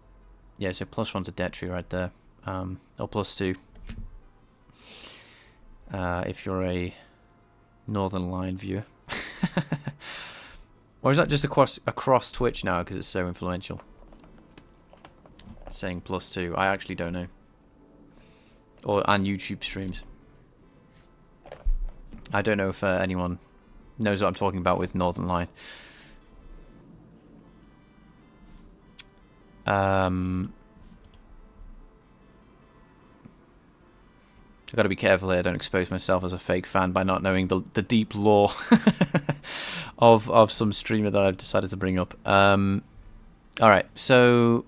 yeah, so +1's a debt tree right there. Or +2 if you're a Northern Line viewer. Or is that just across Twitch now because it's so influential? Saying +2, I actually don't know. Or on YouTube streams. I don't know if anyone knows what I'm talking about with Northern Line. I've got to be careful here. I don't expose myself as a fake fan by not knowing the deep lore of some streamer that I've decided to bring up. Alright, so...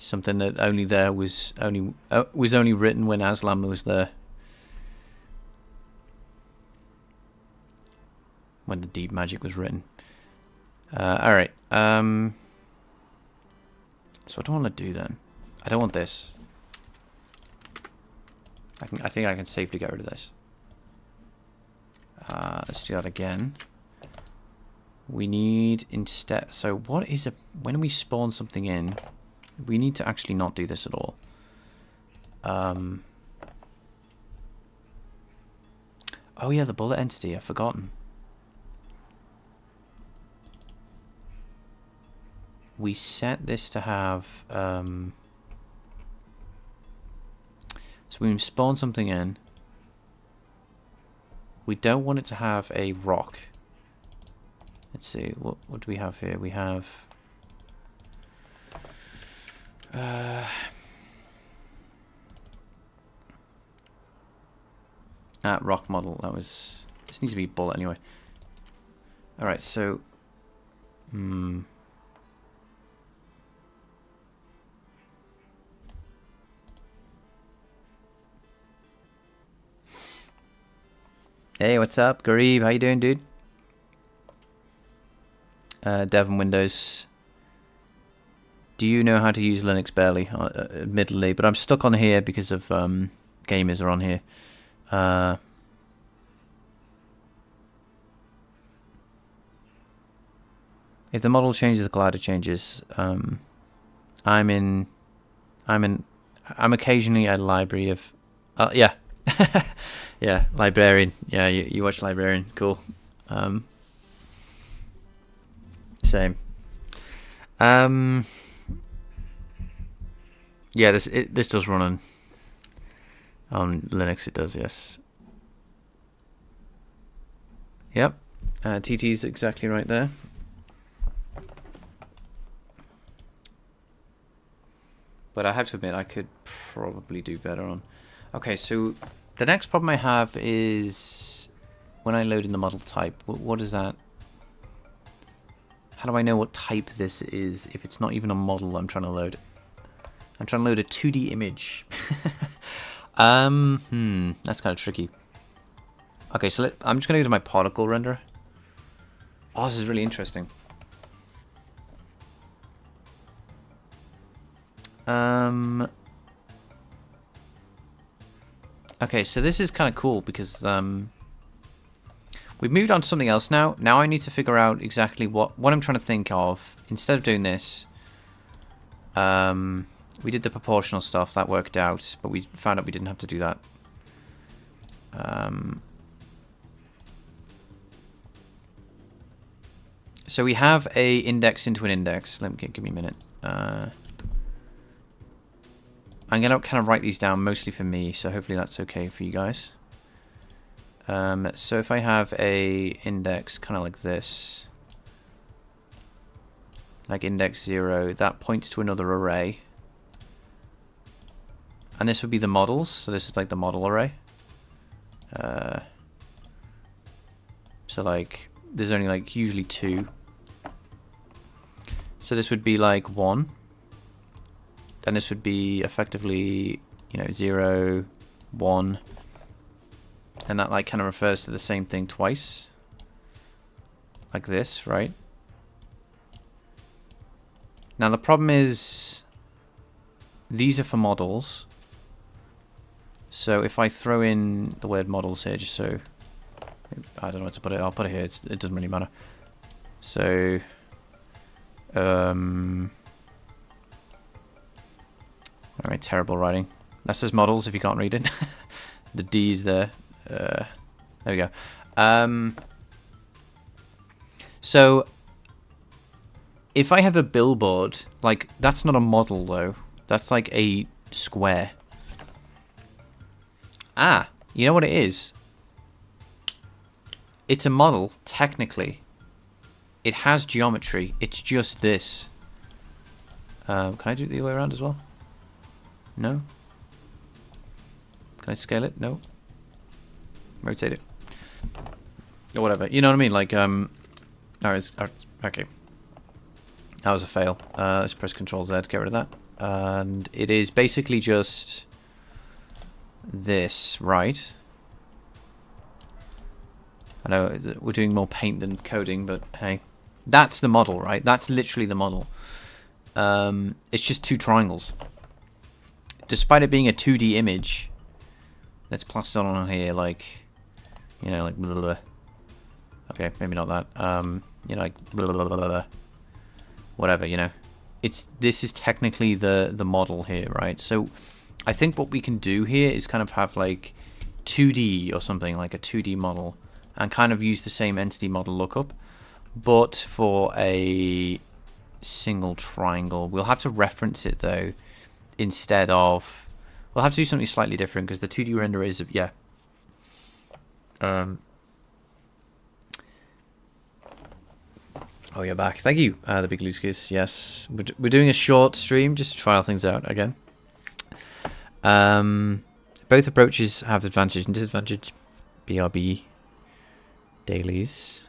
something that only there was only written when Aslam was there. When the deep magic was written. Alright. So what do I want to do then? I don't want this. I think I can safely get rid of this. Let's do that again. We need instead... So what is a... When we spawn something in, we need to actually not do this at all. Oh yeah, the bullet entity. I've forgotten. We set this to have... so we spawn something in. We don't want it to have a rock. Let's see, what do we have here? We have... rock model. That was... This needs to be bullet anyway. Alright, so... Hey, what's up, Garib? How you doing, dude? Devon Windows. Do you know how to use Linux? Barely, admittedly, but I'm stuck on here because of gamers are on here. If the model changes, the collider changes. I'm occasionally at a library of... yeah. Yeah, Librarian. Yeah, you watch Librarian. Cool. Same. Yeah, this does run on Linux. It does, yes. Yep. TT's exactly right there. But I have to admit, I could probably do better on... Okay, so... The next problem I have is when I load in the model type. What is that? How do I know what type this is if it's not even a model I'm trying to load? I'm trying to load a 2D image. That's kind of tricky. Okay, so I'm just going to go to my particle renderer. Oh, this is really interesting. Okay, so this is kind of cool because we've moved on to something else now. Now I need to figure out exactly what I'm trying to think of. Instead of doing this, we did the proportional stuff. That worked out, but we found out we didn't have to do that. So we have a index into an index. Let me give me a minute. I'm going to kind of write these down mostly for me, so hopefully that's okay for you guys. So if I have a index kind of like this, like index 0, that points to another array. And this would be the models, so this is like the model array. So like, there's only like usually 2. So this would be like 1. Then this would be effectively, 0, 1. And that like kind of refers to the same thing twice. Like this, right? Now the problem is, these are for models. So if I throw in the word models here, just so, I don't know where to put it, I'll put it here, it doesn't really matter. So, alright, terrible writing. That's just models if you can't read it. The D's there. There we go. So, if I have a billboard, like, that's not a model though. That's like a square. Ah, you know what it is? It's a model, technically. It has geometry. It's just this. Can I do it the other way around as well? No? Can I scale it? No. Rotate it. Or whatever. You know what I mean? Like, okay. That was a fail. Let's press Ctrl Z to get rid of that. And it is basically just this, right? I know we're doing more paint than coding, but hey. That's the model, right? That's literally the model. It's just 2 triangles. Despite it being a 2D image, let's plaster it on here like, like blah, blah, blah. Okay, maybe not that. Like blah, blah, blah, blah. Whatever, this is technically the model here, right? So I think what we can do here is kind of have like 2D or something, like a 2D model, and kind of use the same entity model lookup, but for a single triangle. We'll have to reference it though, instead of, we'll have to do something slightly different because the 2D render is, yeah. Oh, you're back. Thank you, the Big Loose Kiss. Yes, we're doing a short stream just to trial things out again. Both approaches have advantage and disadvantage. BRB dailies.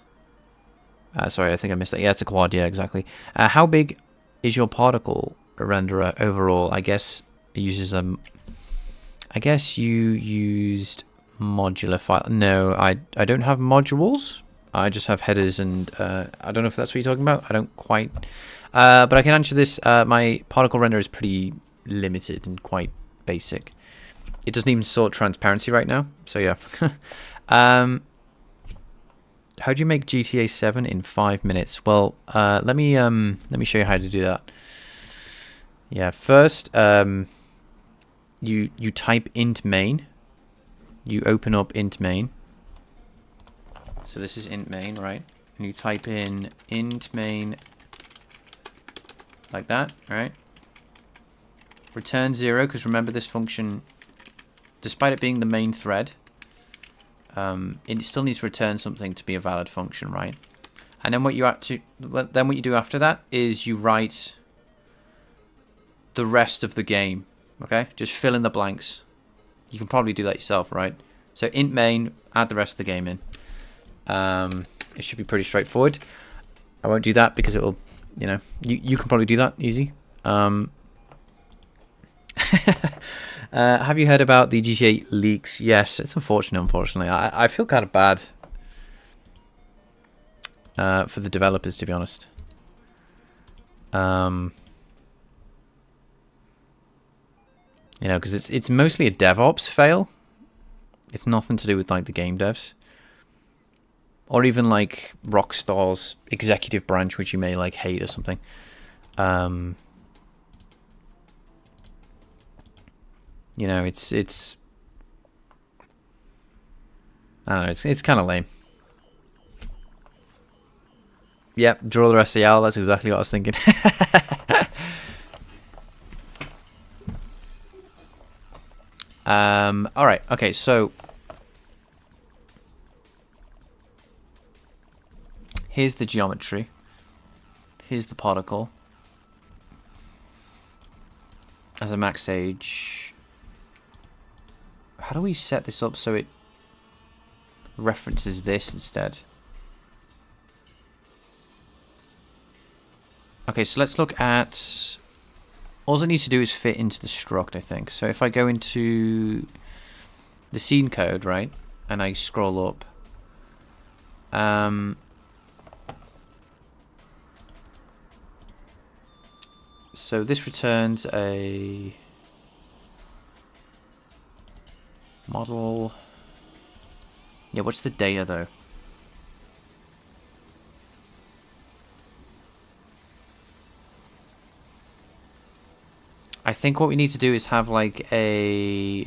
Sorry, I think I missed that. Yeah, it's a quad. Yeah, exactly. How big is your particle renderer overall? I guess it uses I guess you used modular file. No, I don't have modules. I just have headers, and I don't know if that's what you're talking about. I don't quite. But I can answer this. My particle render is pretty limited and quite basic. It doesn't even sort transparency right now. So yeah. How do you make GTA 7 in 5 minutes? Well, let me show you how to do that. Yeah, first you type int main. You open up int main. So this is int main, right? And you type in int main like that, right? Return 0, because remember this function, despite it being the main thread, it still needs to return something to be a valid function, right? And then what you do after that is you write the rest of the game, okay? Just fill in the blanks. You can probably do that yourself, right? So int main, add the rest of the game in. It should be pretty straightforward. I won't do that because it will, you can probably do that easy. Have you heard about the GTA leaks? Yes, it's unfortunately. I feel kind of bad for the developers, to be honest. You know, because it's mostly a DevOps fail. It's nothing to do with like the game devs. Or even like Rockstar's executive branch, which you may like hate or something. You know, it's I don't know, it's kind of lame. Yep, draw the rest of the owl. That's exactly what I was thinking. All right. Okay. So here's the geometry. Here's the particle. As a max age. How do we set this up so it references this instead? Okay, so let's look at... All it needs to do is fit into the struct, I think. So if I go into the scene code, right, and I scroll up, so this returns a model. Yeah, what's the data though? I think what we need to do is have like a...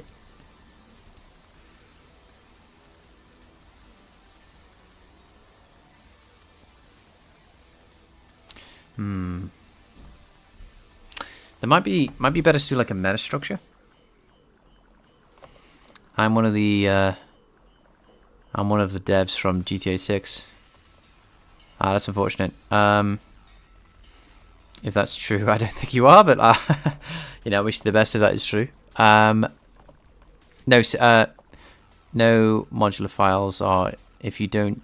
There might be better to do like a meta structure. I'm one of the devs from GTA 6. That's unfortunate. If that's true, I don't think you are, but you know, wish you the best if that is true. No modular files are if you don't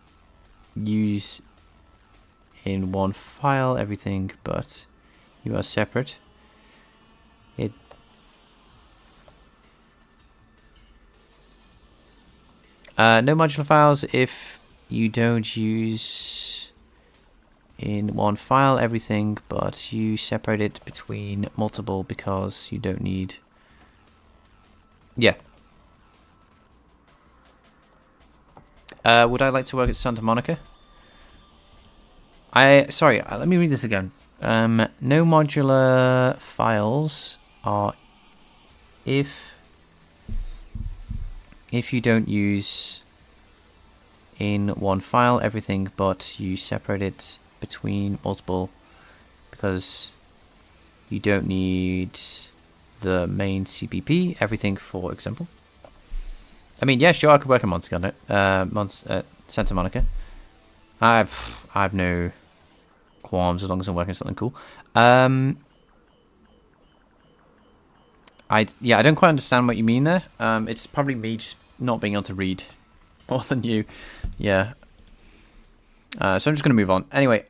use in one file everything, but you are separate. No modular files if you don't use in one file everything, but you separate it between multiple because you don't need... Yeah. Would I like to work at Santa Monica? Sorry, let me read this again. No modular files are if you don't use in one file everything, but you separate it between multiple because you don't need the main CPP everything, for example. I mean, yeah, sure, I could work in Santa Monica. I've no qualms as long as I'm working on something cool. I don't quite understand what you mean there. It's probably me just not being able to read more than you. Yeah. So I'm just going to move on. Anyway,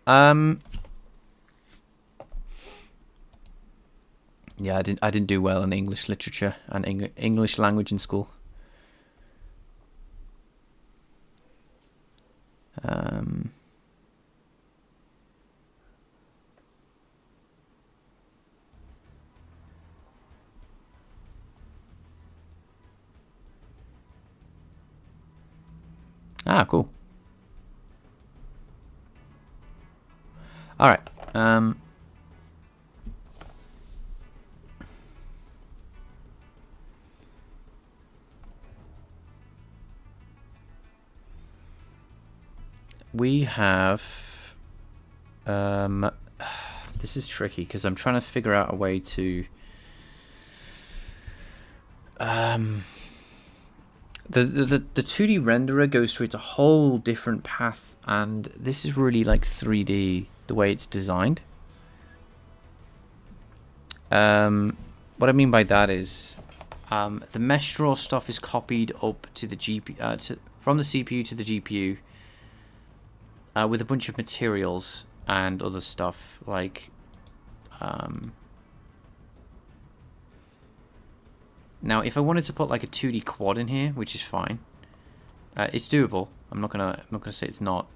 yeah, I didn't do well in English literature and English language in school. Cool. All right. We have... this is tricky because I'm trying to figure out a way to... The 2D renderer goes through its a whole different path, and this is really like 3D the way it's designed. What I mean by that is the mesh draw stuff is copied up to the GPU, from the CPU to the GPU with a bunch of materials and other stuff like now, if I wanted to put like a 2D quad in here, which is fine, it's doable. I'm not gonna say it's not.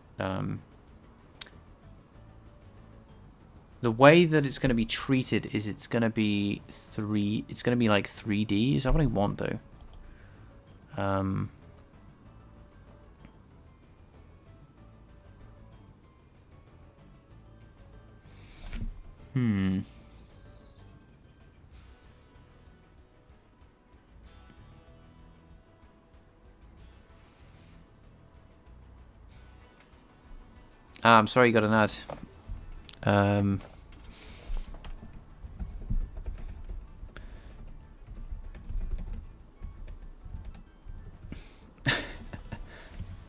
the way that it's going to be treated is it's going to be like 3D. Is that what I want though? I'm sorry you got an ad.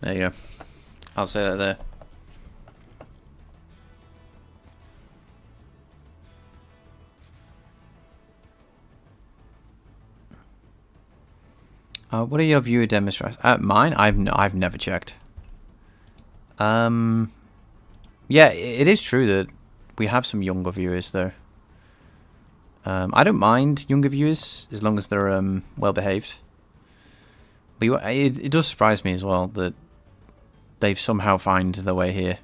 There you go. I'll say that there. What are your viewer demonstrations? Mine? I've never checked. Yeah, it is true that we have some younger viewers though. I don't mind younger viewers as long as they're well behaved. But it does surprise me as well that they've somehow found their way here.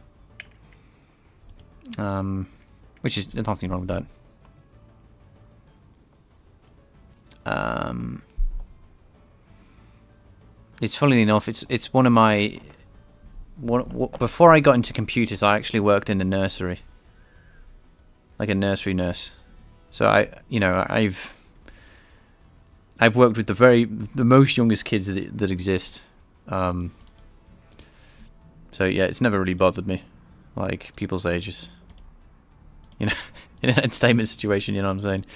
Which is nothing wrong with that. It's funnily enough, it's one of my before I got into computers, I actually worked in a nursery, like a nursery nurse. So I've worked with the most youngest kids that exist. So yeah, it's never really bothered me, like people's ages. You know, in an entertainment situation, you know what I'm saying?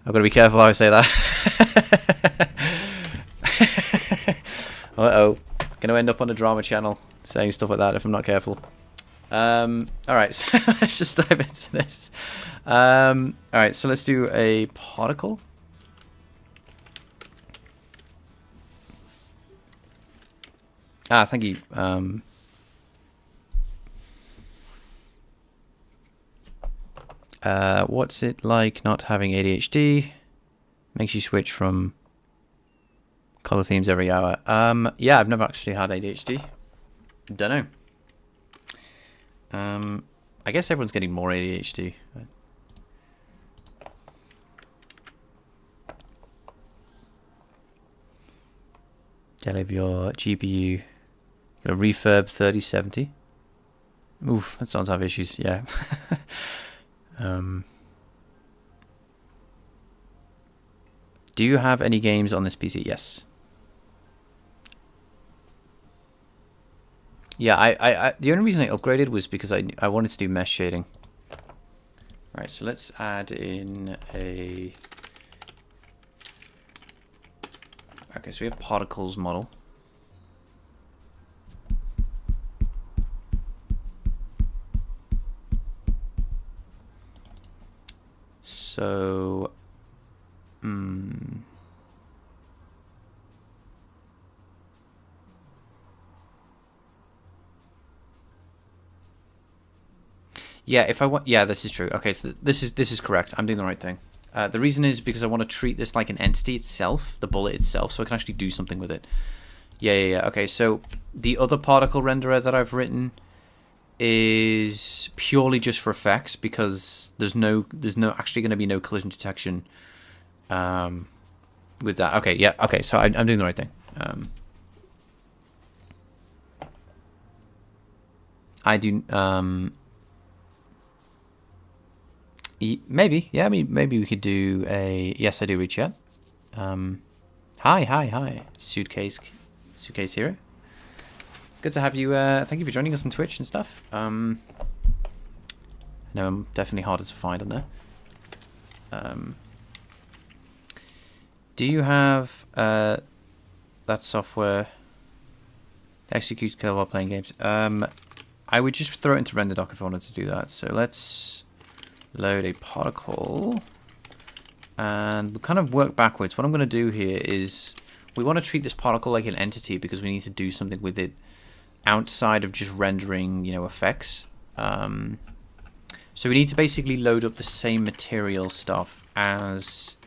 I've got to be careful how I say that. Uh-oh. Gonna end up on a drama channel saying stuff like that if I'm not careful. Alright, so let's just dive into this. Alright, so let's do a particle. Thank you. What's it like not having ADHD? Makes you switch from color themes every hour. Yeah, I've never actually had ADHD. Don't know. I guess everyone's getting more ADHD. Dell of your GPU. Got a refurb 3070. Oof, that sounds have issues. Yeah. Do you have any games on this PC? Yes. Yeah, I the only reason I upgraded was because I wanted to do mesh shading. Right, so let's add in a... Okay, so we have particles model. So... Yeah, if I want, yeah, this is true. Okay, so this is correct. I'm doing the right thing. The reason is because I want to treat this like an entity itself, the bullet itself, so I can actually do something with it. Yeah. Okay, so the other particle renderer that I've written is purely just for effects because there's no actually going to be no collision detection with that. Okay, yeah. Okay, so I'm doing the right thing. I do. Maybe, yeah. I mean, maybe we could do a. Yes, I do read chat. Hi, suitcase hero. Good to have you. Thank you for joining us on Twitch and stuff. I know I'm definitely harder to find on there. Do you have that software that executes code while playing games? I would just throw it into RenderDoc if I wanted to do that. So let's load a particle and we'll kind of work backwards. What I'm going to do here is we want to treat this particle like an entity because we need to do something with it outside of just rendering, effects. So we need to basically load up the same material stuff as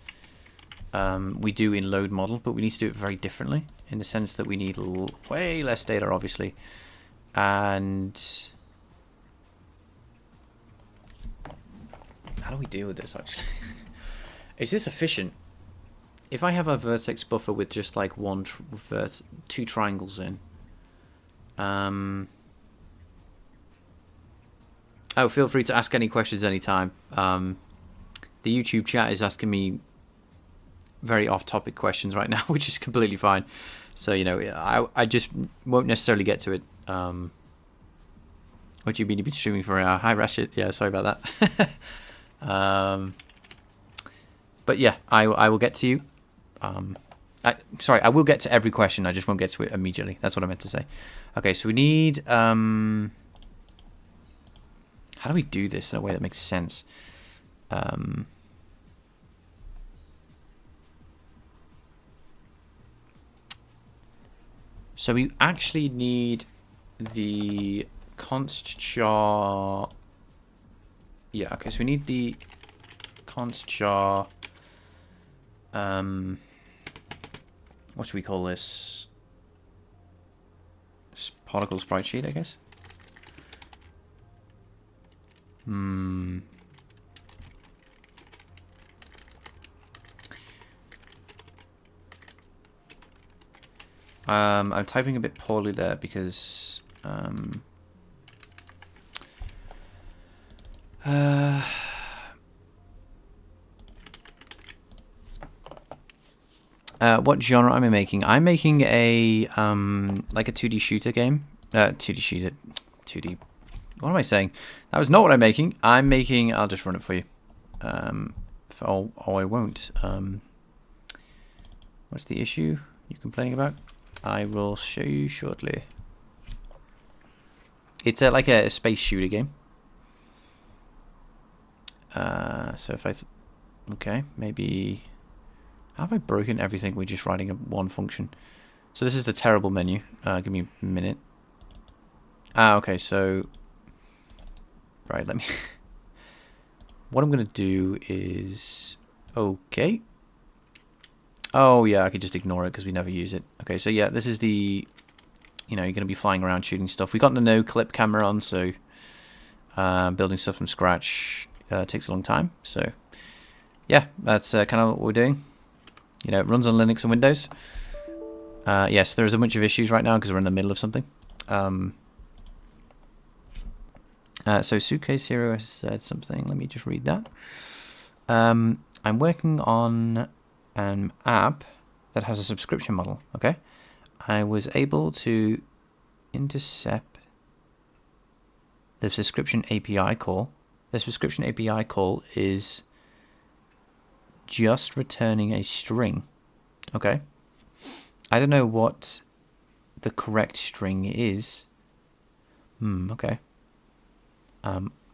we do in load model, but we need to do it very differently in the sense that we need way less data, obviously. And How do we deal with this, actually? Is this efficient? If I have a vertex buffer with just like two triangles in. Oh, feel free to ask any questions anytime. The YouTube chat is asking me very off-topic questions right now, which is completely fine. So, you know, I just won't necessarily get to it. What do you mean you've been streaming for an hour? Hi, Rashid. Yeah, sorry about that. But yeah, I will get to you. Sorry, I will get to every question. I just won't get to it immediately. That's what I meant to say. Okay, so we need... how do we do this in a way that makes sense? So we actually need the const char. Yeah, okay, so we need the const char. What should we call this? Particle sprite sheet, I guess. I'm typing a bit poorly there because what genre am I making? I'm making a like a 2D shooter game. 2D shooter, 2D. What am I saying? That was not what I'm making. I'll just run it for you. Oh, I won't. What's the issue you're complaining about? I will show you shortly. It's like a space shooter game. So if I... okay, maybe... How have I broken everything? We're just writing one function. So this is the terrible menu. Give me a minute. Okay, so... Right, let me... What I'm going to do is... Okay. Oh, yeah, I could just ignore it because we never use it. Okay, so yeah, this is the... You know, you're going to be flying around shooting stuff. We got the no-clip camera on, so... building stuff from scratch takes a long time. So, yeah, that's kind of what we're doing. You know, it runs on Linux and Windows. Yes, there's a bunch of issues right now because we're in the middle of something. So Suitcase Hero has said something. Let me just read that. I'm working on an app that has a subscription model. Okay, I was able to intercept the subscription API call. The subscription API call is just returning a string. Okay, I don't know what the correct string is. Okay.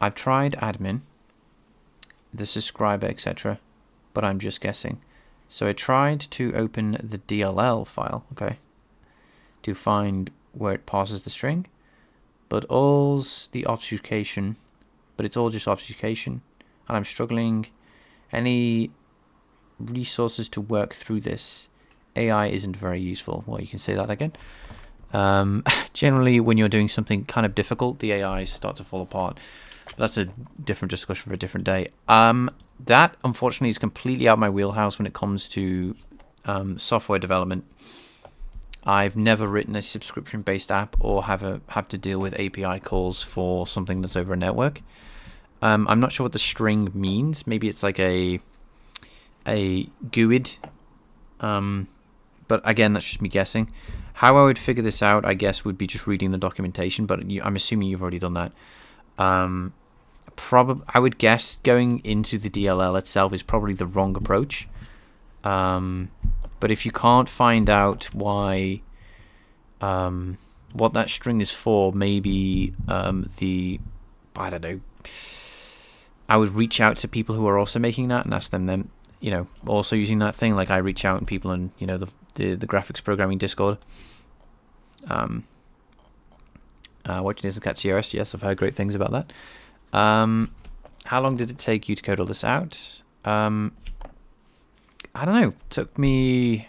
I've tried admin, the subscriber, etc., but I'm just guessing. So I tried to open the DLL file, okay, to find where it passes the string, but it's all just obfuscation, and I'm struggling. Any resources to work through this? AI isn't very useful. Well, you can say that again. Generally, when you're doing something kind of difficult, the AIs start to fall apart. But that's a different discussion for a different day. That, unfortunately, is completely out of my wheelhouse when it comes to software development. I've never written a subscription-based app or have to deal with API calls for something that's over a network. I'm not sure what the string means. Maybe it's like a GUID. But again, that's just me guessing. How I would figure this out, I guess, would be just reading the documentation, but I'm assuming you've already done that. I would guess going into the DLL itself is probably the wrong approach. But if you can't find out why, what that string is for, maybe I don't know, I would reach out to people who are also making that and ask them, you know, also using that thing. Like I reach out and people in, you know, the graphics programming Discord. Watching this at CRS, yes, I've heard great things about that. How long did it take you to code all this out? I don't know. It took me...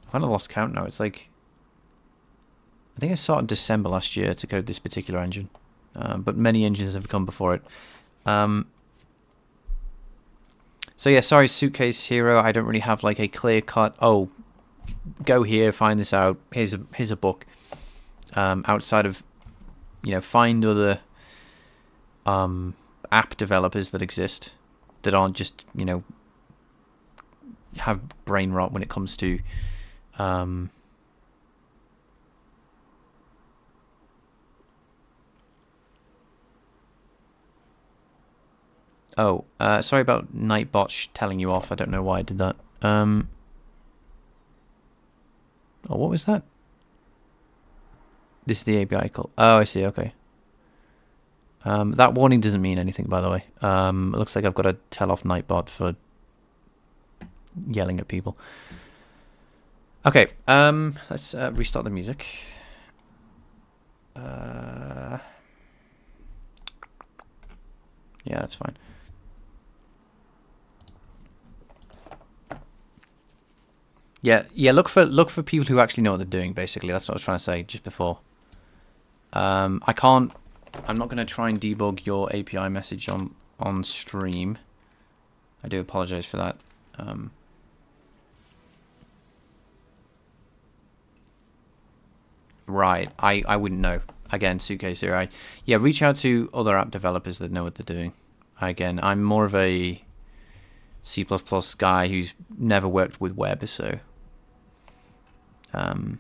I've kind of lost count now. It's like... I think I started in December last year to code this particular engine. But many engines have come before it. So yeah, sorry, Suitcase Hero. I don't really have like a clear cut. Oh, go here, find this out. Here's a book. Outside of, find other app developers that exist that aren't just have brain rot when it comes to sorry about Nightbot telling you off. I don't know why I did that. Oh, what was that? This is the API call. Oh, I see. Okay. That warning doesn't mean anything, by the way. It looks like I've got to tell off Nightbot for yelling at people. Okay. Let's restart the music. Yeah, that's fine. Yeah. Look for people who actually know what they're doing. Basically, that's what I was trying to say just before. I'm not going to try and debug your API message on stream. I do apologize for that. Right, I wouldn't know. Again, Suitcase here. Reach out to other app developers that know what they're doing. Again, I'm more of a C++ guy who's never worked with web, so I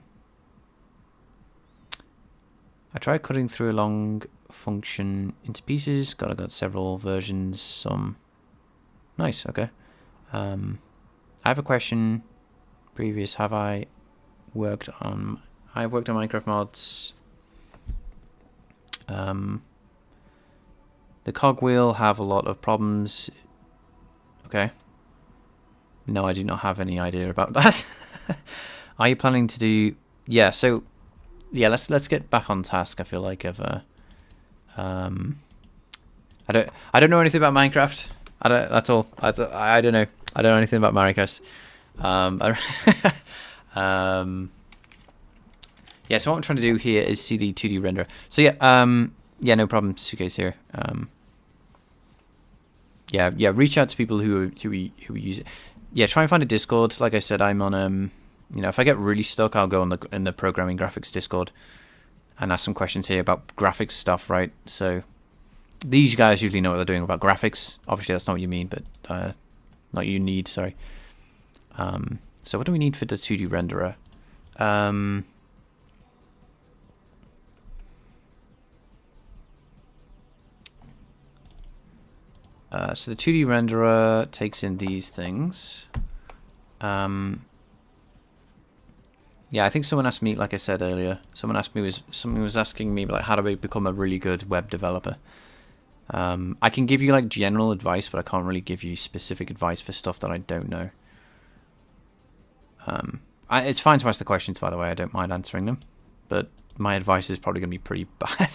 tried cutting through a long function into pieces. I got several versions. Some nice. Okay. I have a question. Previous, have I worked on? I've worked on Minecraft mods. The cogwheel have a lot of problems. Okay. No, I do not have any idea about that. Are you planning to do? Yeah. So, yeah. Let's get back on task. I feel like I don't know anything about Minecraft. That's all. I don't know. I don't know anything about Minecraft. Yeah, so what I'm trying to do here is see the 2D renderer. So yeah, no problem, Suitcase here. Yeah, reach out to people who use it. Yeah, try and find a Discord. Like I said, I'm on if I get really stuck, I'll go in the programming graphics Discord and ask some questions here about graphics stuff, right? So these guys usually know what they're doing about graphics. Obviously, that's not what you mean, but not you need. Sorry. So what do we need for the 2D renderer? So the 2D renderer takes in these things. Yeah, I think someone asked me, like I said earlier, someone was asking me like, how do I become a really good web developer? I can give you like general advice, but I can't really give you specific advice for stuff that I don't know. It's fine to ask the questions, by the way. I don't mind answering them, but my advice is probably going to be pretty bad.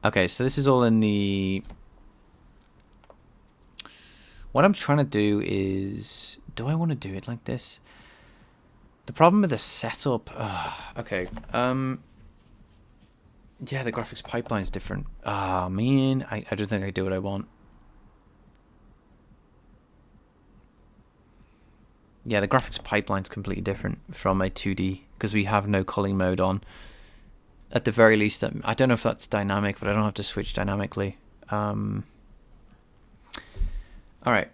Okay, so this is all in the... What I'm trying to do is... Do I want to do it like this? The problem with the setup... okay. Yeah, the graphics pipeline is different. Man. I don't think I do what I want. Yeah, the graphics pipeline is completely different from a 2D because we have no culling mode on. At the very least, I don't know if that's dynamic, but I don't have to switch dynamically. All right.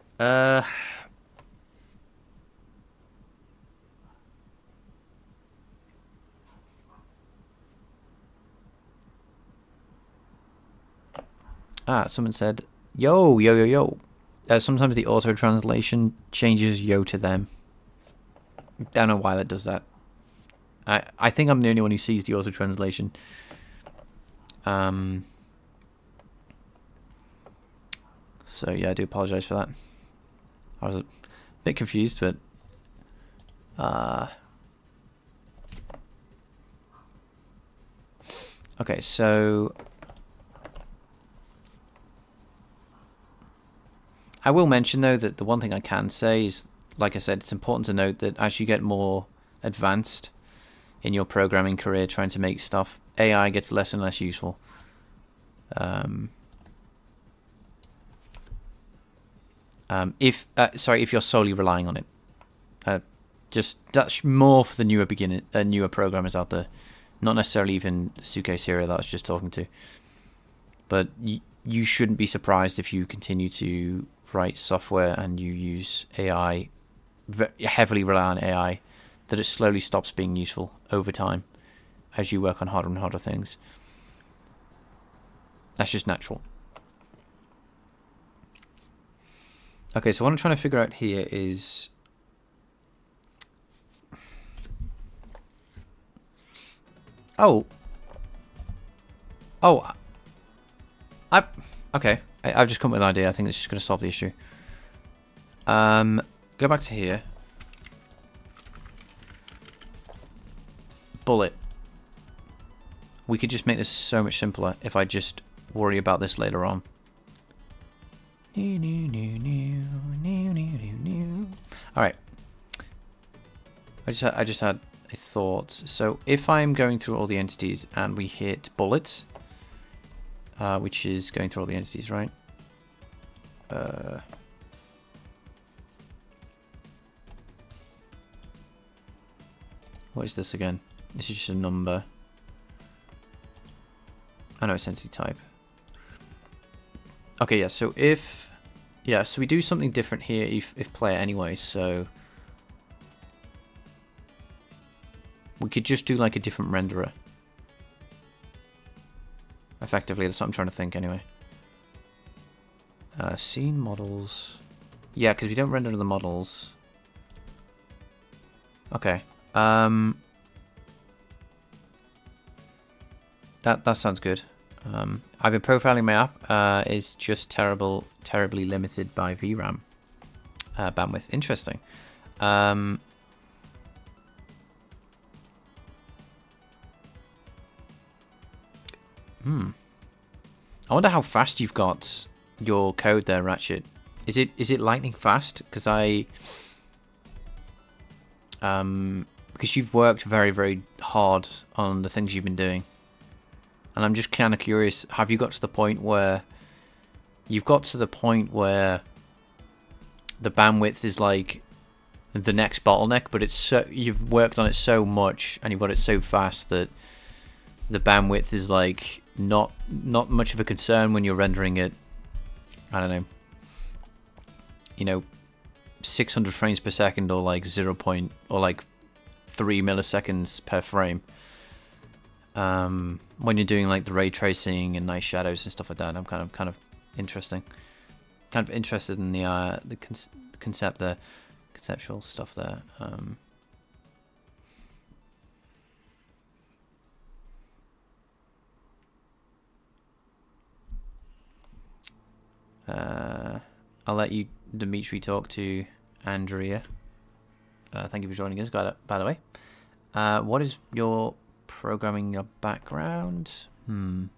Someone said, yo. Sometimes the auto translation changes yo to them. Don't know why that does that. I think I'm the only one who sees the auto translation. So yeah, I do apologize for that. I was a bit confused, but okay, so I will mention though that the one thing I can say is, like I said, it's important to note that as you get more advanced in your programming career trying to make stuff, AI gets less and less useful. If you're solely relying on it. Just that's more for the newer programmers out there, not necessarily even Suitcase Hero that I was just talking to. But you shouldn't be surprised if you continue to write software and you use AI, heavily rely on AI, that it slowly stops being useful over time as you work on harder and harder things. That's just natural. Okay, so what I'm trying to figure out here is... Oh, okay. I've just come up with an idea. I think this is going to solve the issue. Go back to here. Bullet. We could just make this so much simpler if I just worry about this later on. All right. I just had a thought. So if I'm going through all the entities and we hit bullet, which is going through all the entities, right? What is this again? This is just a number. I know it's entity type. Okay, yeah, so if... Yeah, so we do something different here if player anyway, so... We could just do like a different renderer. Effectively, that's what I'm trying to think anyway. Scene models... Yeah, because we don't render the models. Okay. That sounds good. I've been profiling my app. Is just terribly limited by VRAM bandwidth. Interesting. I wonder how fast you've got your code there, Ratchet. Is it lightning fast? Because because you've worked very, very hard on the things you've been doing. And I'm just kind of curious, have you got to the point where the bandwidth is like the next bottleneck, but it's so, you've worked on it so much and you've got it so fast that the bandwidth is like not much of a concern when you're rendering it, I don't know, 600 frames per second or like 3 milliseconds per frame. When you're doing like the ray tracing and nice shadows and stuff like that, I'm kind of interested in the concept there, conceptual stuff there. I'll let you, Dimitri, talk to Andrea. Thank you for joining us, by the way. What is your programming your background? How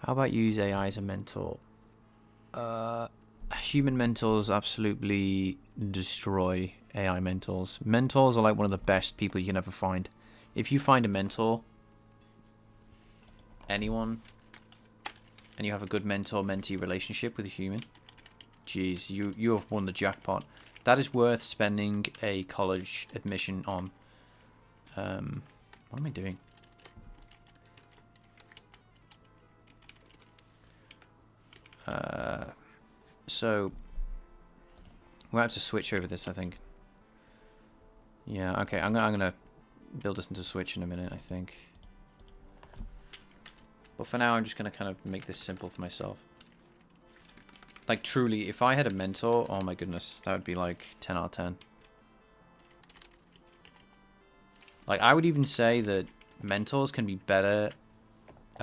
about use AI as a mentor? Human mentors absolutely destroy AI mentors. Mentors are like one of the best people you can ever find. If you find a mentor, anyone, and you have a good mentor-mentee relationship with a human, geez, you have won the jackpot. That is worth spending a college admission on. What am I doing? So we'll have to switch over this, I think. Yeah, okay. I'm gonna build this into a switch in a minute, I think. But for now, I'm just gonna kind of make this simple for myself. Like, truly, if I had a mentor, oh my goodness, that would be like 10 out of 10. Like, I would even say that mentors can be a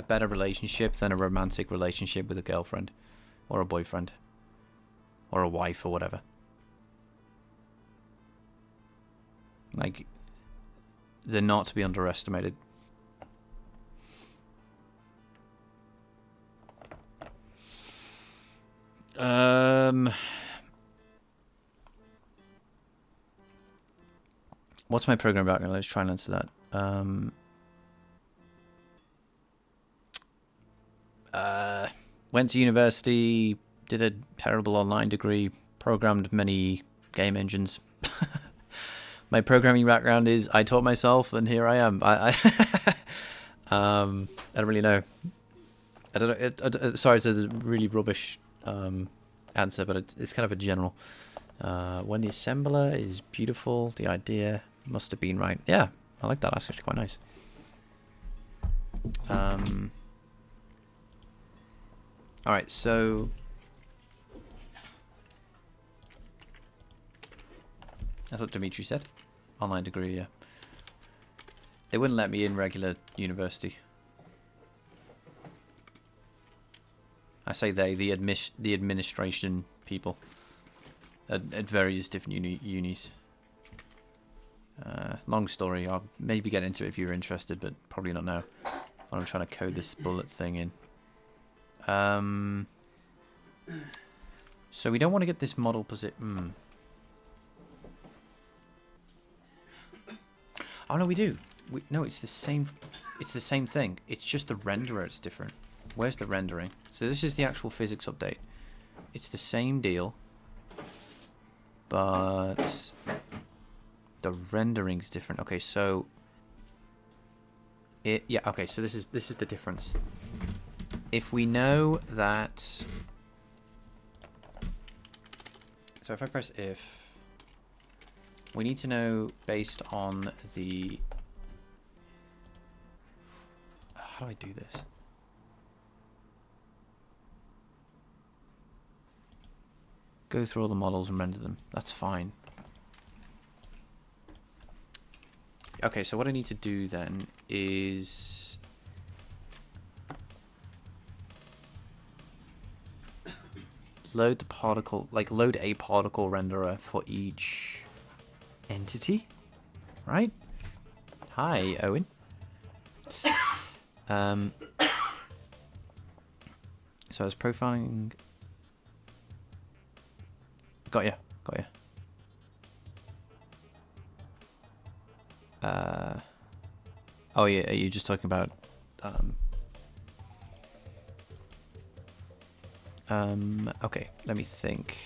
better relationship than a romantic relationship with a girlfriend or a boyfriend or a wife or whatever. Like, they're not to be underestimated. What's my program background? Let's try and answer that. Went to university, did a terrible online degree, programmed many game engines. My programming background is I taught myself, and here I am. I don't really know. I don't know. Sorry, it's a really rubbish answer, but it's kind of a general. When the assembler is beautiful, the idea must have been right. Yeah, I like that. That's actually quite nice. All right, so that's what Dimitri said. Online degree, yeah. They wouldn't let me in regular university. I say they, the administration people at various different unis. Long story. I'll maybe get into it if you're interested, but probably not now. I'm trying to code this bullet thing in. So we don't want to get this model position. Oh no, we do. No, it's the same. It's the same thing. It's just the renderer. It's different. Where's the rendering? So this is the actual physics update. It's the same deal, but the rendering's different. Okay, so yeah. Okay, so this is the difference. If we know that, so if I press if, we need to know based on the, how do I do this? Go through all the models and render them. That's fine. Okay, so what I need to do then is load the particle, like load a particle renderer for each entity, right? Hi, Owen. So I was profiling. Got ya. Oh yeah, are you just talking about okay, let me think.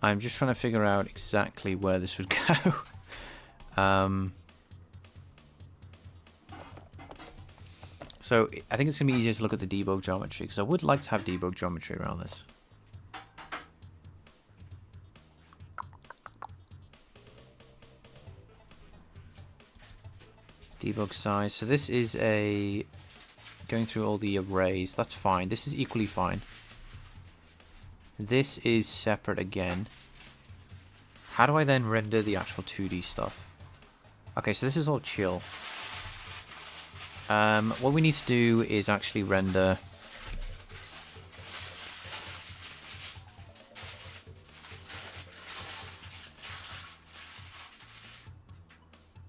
I'm just trying to figure out exactly where this would go. So I think it's going to be easier to look at the debug geometry, because I would like to have debug geometry around this. Debug size. So this is a going through all the arrays. That's fine. This is equally fine. This is separate again. How do I then render the actual 2D stuff? Okay, so this is all chill. What we need to do is actually render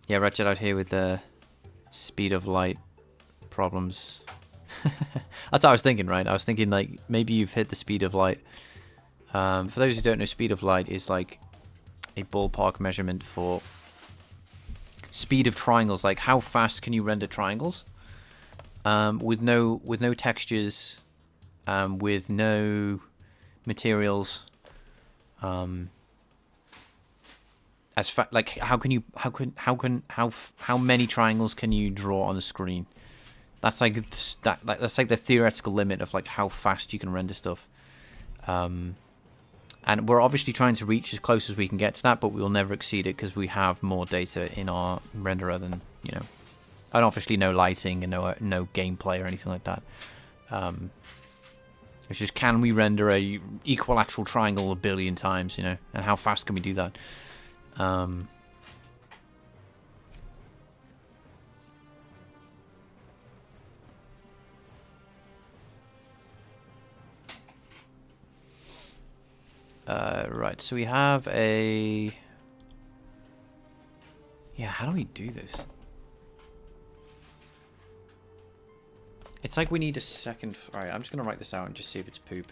yeah, Ratchet out here with the speed of light problems. That's what I was thinking, right? I was thinking like maybe you've hit the speed of light. For those who don't know, speed of light is like a ballpark measurement for speed of triangles, like how fast can you render triangles with no textures, with no materials, like how many triangles can you draw on the screen? That's like that's like the theoretical limit of like how fast you can render stuff. And we're obviously trying to reach as close as we can get to that, but we'll never exceed it because we have more data in our renderer than, you know, and obviously no lighting and no gameplay or anything like that. It's just, can we render a equal actual triangle 1 billion times, you know, and how fast can we do that? Right, so we have a... Yeah, how do we do this? It's like we need a second... Alright, I'm just going to write this out and just see if it's poop.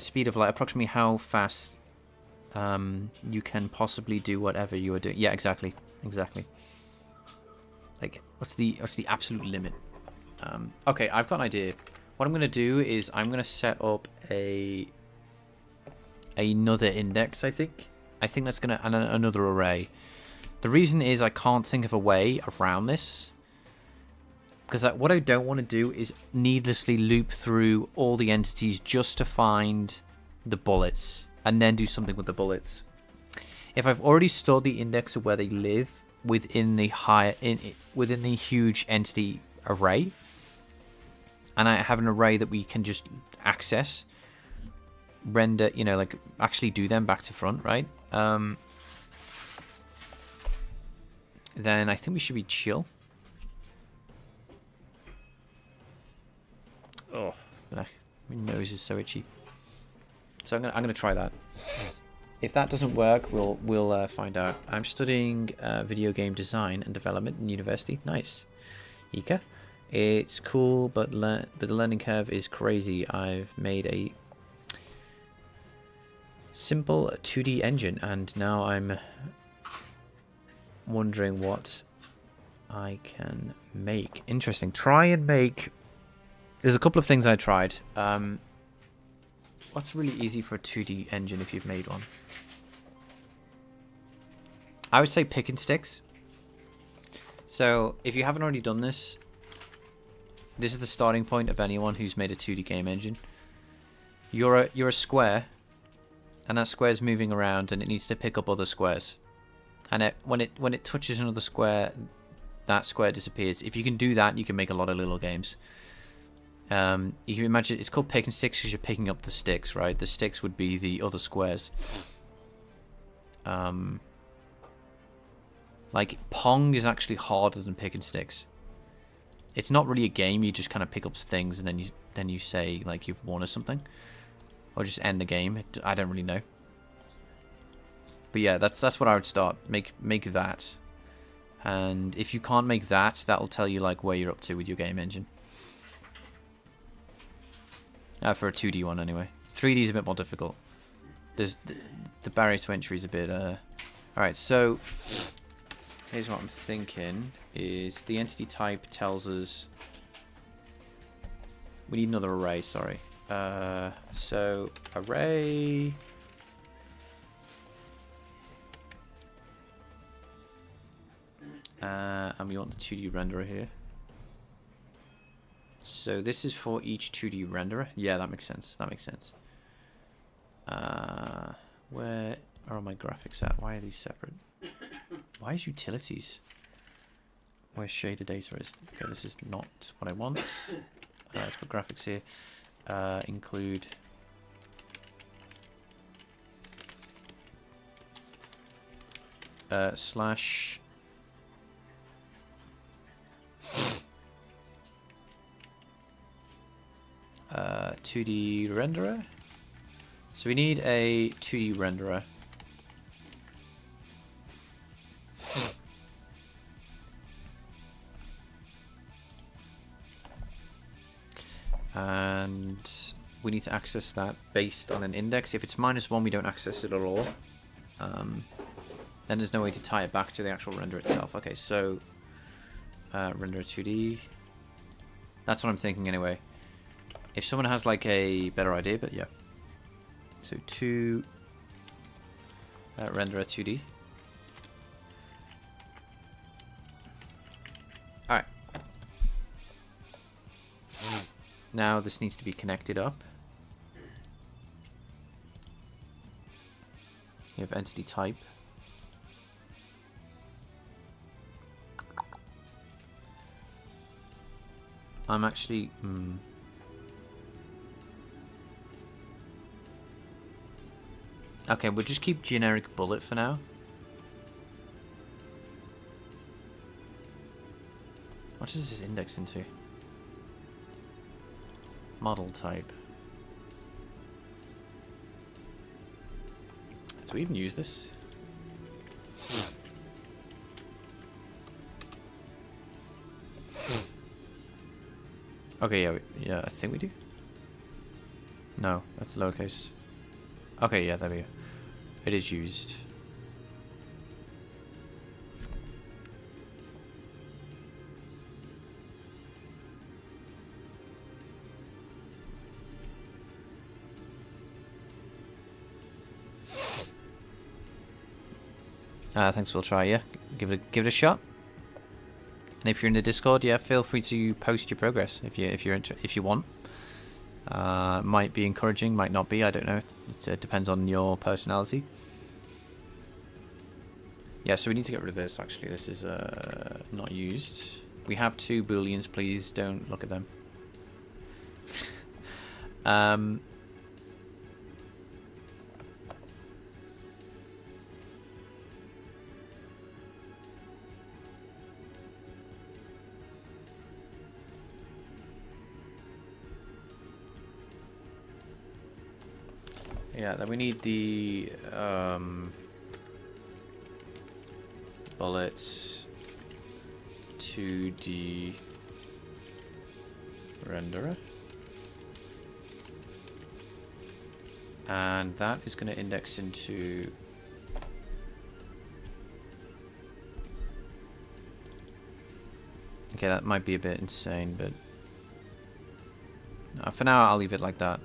speed of light, approximately how fast you can possibly do whatever you are doing. Yeah, exactly. Like, what's the absolute limit? Okay, I've got an idea. What I'm going to do is I'm going to set up another index, I think. I think that's going to... and another array. The reason is I can't think of a way around this. Because what I don't want to do is needlessly loop through all the entities just to find the bullets. And then do something with the bullets. If I've already stored the index of where they live within the within the huge entity array, and I have an array that we can just access, render, you know, like actually do them back to front, right? Then I think we should be chill. Oh, my nose is so itchy. So I'm gonna try that. If that doesn't work, we'll find out. I'm studying video game design and development in university. Nice, Ika. It's cool, but the learning curve is crazy. I've made a simple 2D engine, and now I'm wondering what I can make. Interesting. Try and make... There's a couple of things I tried. What's really easy for a 2D engine if you've made one? I would say pick and sticks. So if you haven't already done this, this is the starting point of anyone who's made a 2D game engine. You're a square, and that square is moving around, and it needs to pick up other squares. And when it touches another square, that square disappears. If you can do that, you can make a lot of little games. You can imagine it's called pick and sticks because you're picking up the sticks, right? The sticks would be the other squares. Like Pong is actually harder than pick and sticks. It's not really a game. You just kind of pick up things and then you say like you've won or something, or just end the game. I don't really know. But yeah, that's what I would start. Make that, and if you can't make that, that'll tell you like where you're up to with your game engine. For a 2D one anyway. 3D is a bit more difficult. There's the barrier to entry is a bit. All right, so here's what I'm thinking: is the entity type tells us we need another array. Sorry. So array. And we want the 2D renderer here. So this is for each 2D renderer. Yeah, that makes sense. Where are my graphics at? Why are these separate? Why is utilities? Where shader data is? Okay, this is not what I want. Let's put graphics here. Include slash 2D renderer. So we need a 2D renderer. And we need to access that based on an index. If it's -1, we don't access it at all. Then there's no way to tie it back to the actual render itself. Okay, so render 2D. That's what I'm thinking anyway. If someone has like a better idea, but yeah. So render a 2D. Alright. Now this needs to be connected up. You have entity type. I'm actually... Okay, we'll just keep generic bullet for now. What does this index into? Model type. Do we even use this? Okay, yeah, I think we do. No, that's lowercase. Okay, yeah, there we go. It is used. Thanks, we'll try, yeah. Give it a shot. And if you're in the Discord, yeah, feel free to post your progress if you want. Might be encouraging, might not be, I don't know. It depends on your personality. Yeah, so we need to get rid of this, actually. This is not used. We have 2 booleans, please don't look at them. Yeah, then we need the bullets to the renderer, and that is going to index into okay, that might be a bit insane, but for now I'll leave it like that.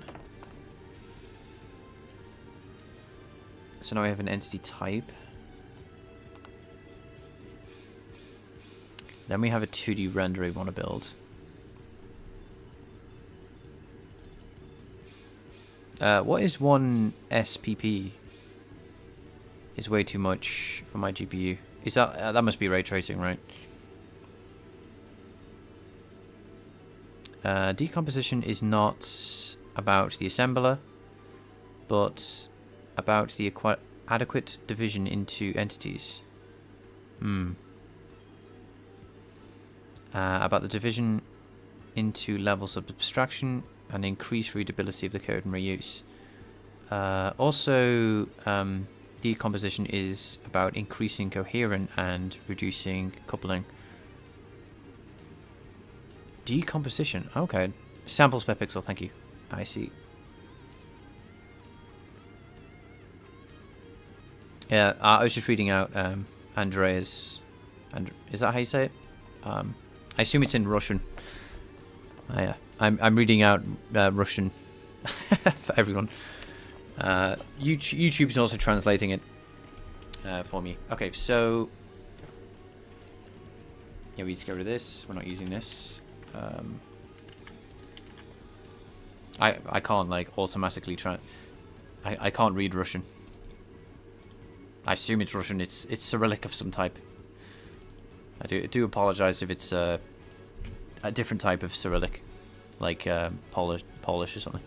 So now we have an entity type. Then we have a 2D render we want to build. What is 1 SPP? Is way too much for my GPU. Is that that must be ray tracing, right? Decomposition is not about the assembler, but about the adequate division into entities. About the division into levels of abstraction and increased readability of the code and reuse. Also, decomposition is about increasing coherence and reducing coupling. Decomposition, okay. Samples per pixel, thank you. I see. Yeah, I was just reading out Andreas. Is that how you say it? I assume it's in Russian. Yeah, I'm reading out Russian for everyone. YouTube is also translating it for me. Okay, so yeah, we need to get rid of this. We're not using this. I can't like automatically I can't read Russian. I assume it's Russian. It's Cyrillic of some type. I do apologize if it's a different type of Cyrillic, like Polish or something.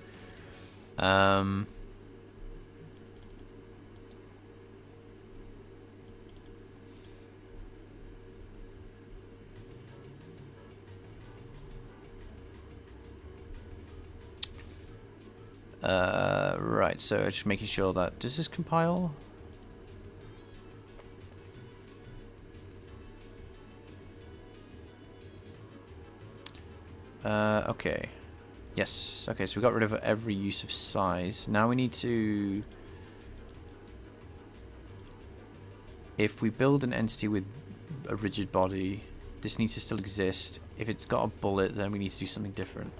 Right. So just making sure that does this compile? Okay. Yes. Okay, so we got rid of every use of size. Now we need to... If we build an entity with a rigid body, this needs to still exist. If it's got a bullet, then we need to do something different.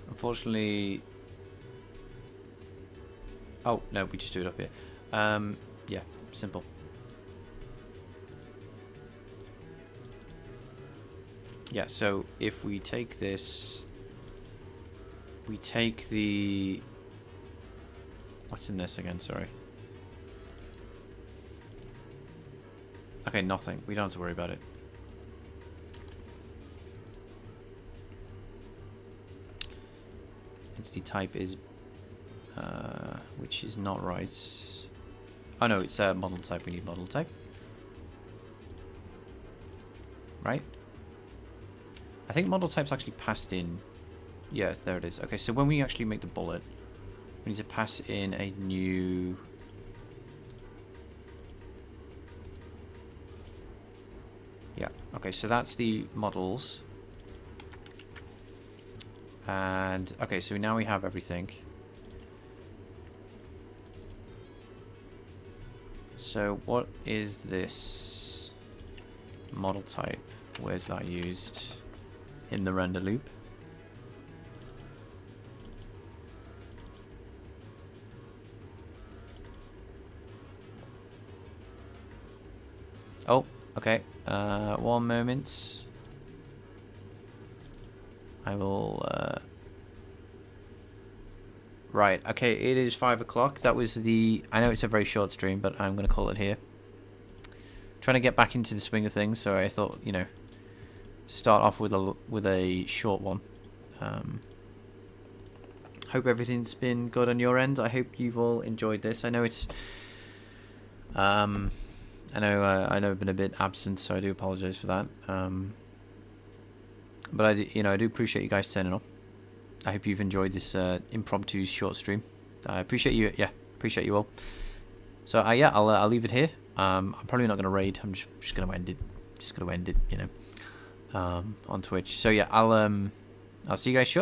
Unfortunately... Oh, no, we just do it up here. Yeah, simple. Yeah, so if we take this, we take the... What's in this again? Sorry. Okay, nothing. We don't have to worry about it. Entity type is... which is not right. Oh no, it's model type. We need model type. Right? I think model type's actually passed in. Yeah, there it is. Okay, so when we actually make the bullet, we need to pass in a new... Yeah. Okay, so that's the models. And okay, so now we have everything. So what is this model type? Where's that used in the render loop? Oh, okay. 1 moment. I will. Right. Okay. It is 5 o'clock. That was the. I know it's a very short stream, but I'm gonna call it here. Trying to get back into the swing of things, so I thought, you know, start off with a short one. Hope everything's been good on your end. I hope you've all enjoyed this. I know it's. I know I've been a bit absent, so I do apologize for that. But I do appreciate you guys turning up. I hope you've enjoyed this impromptu short stream. I appreciate you. Yeah, appreciate you all. So yeah, I'll leave it here. I'm probably not gonna raid. I'm just gonna end it. Just gonna end it. You know, on Twitch. So yeah, I'll see you guys shortly.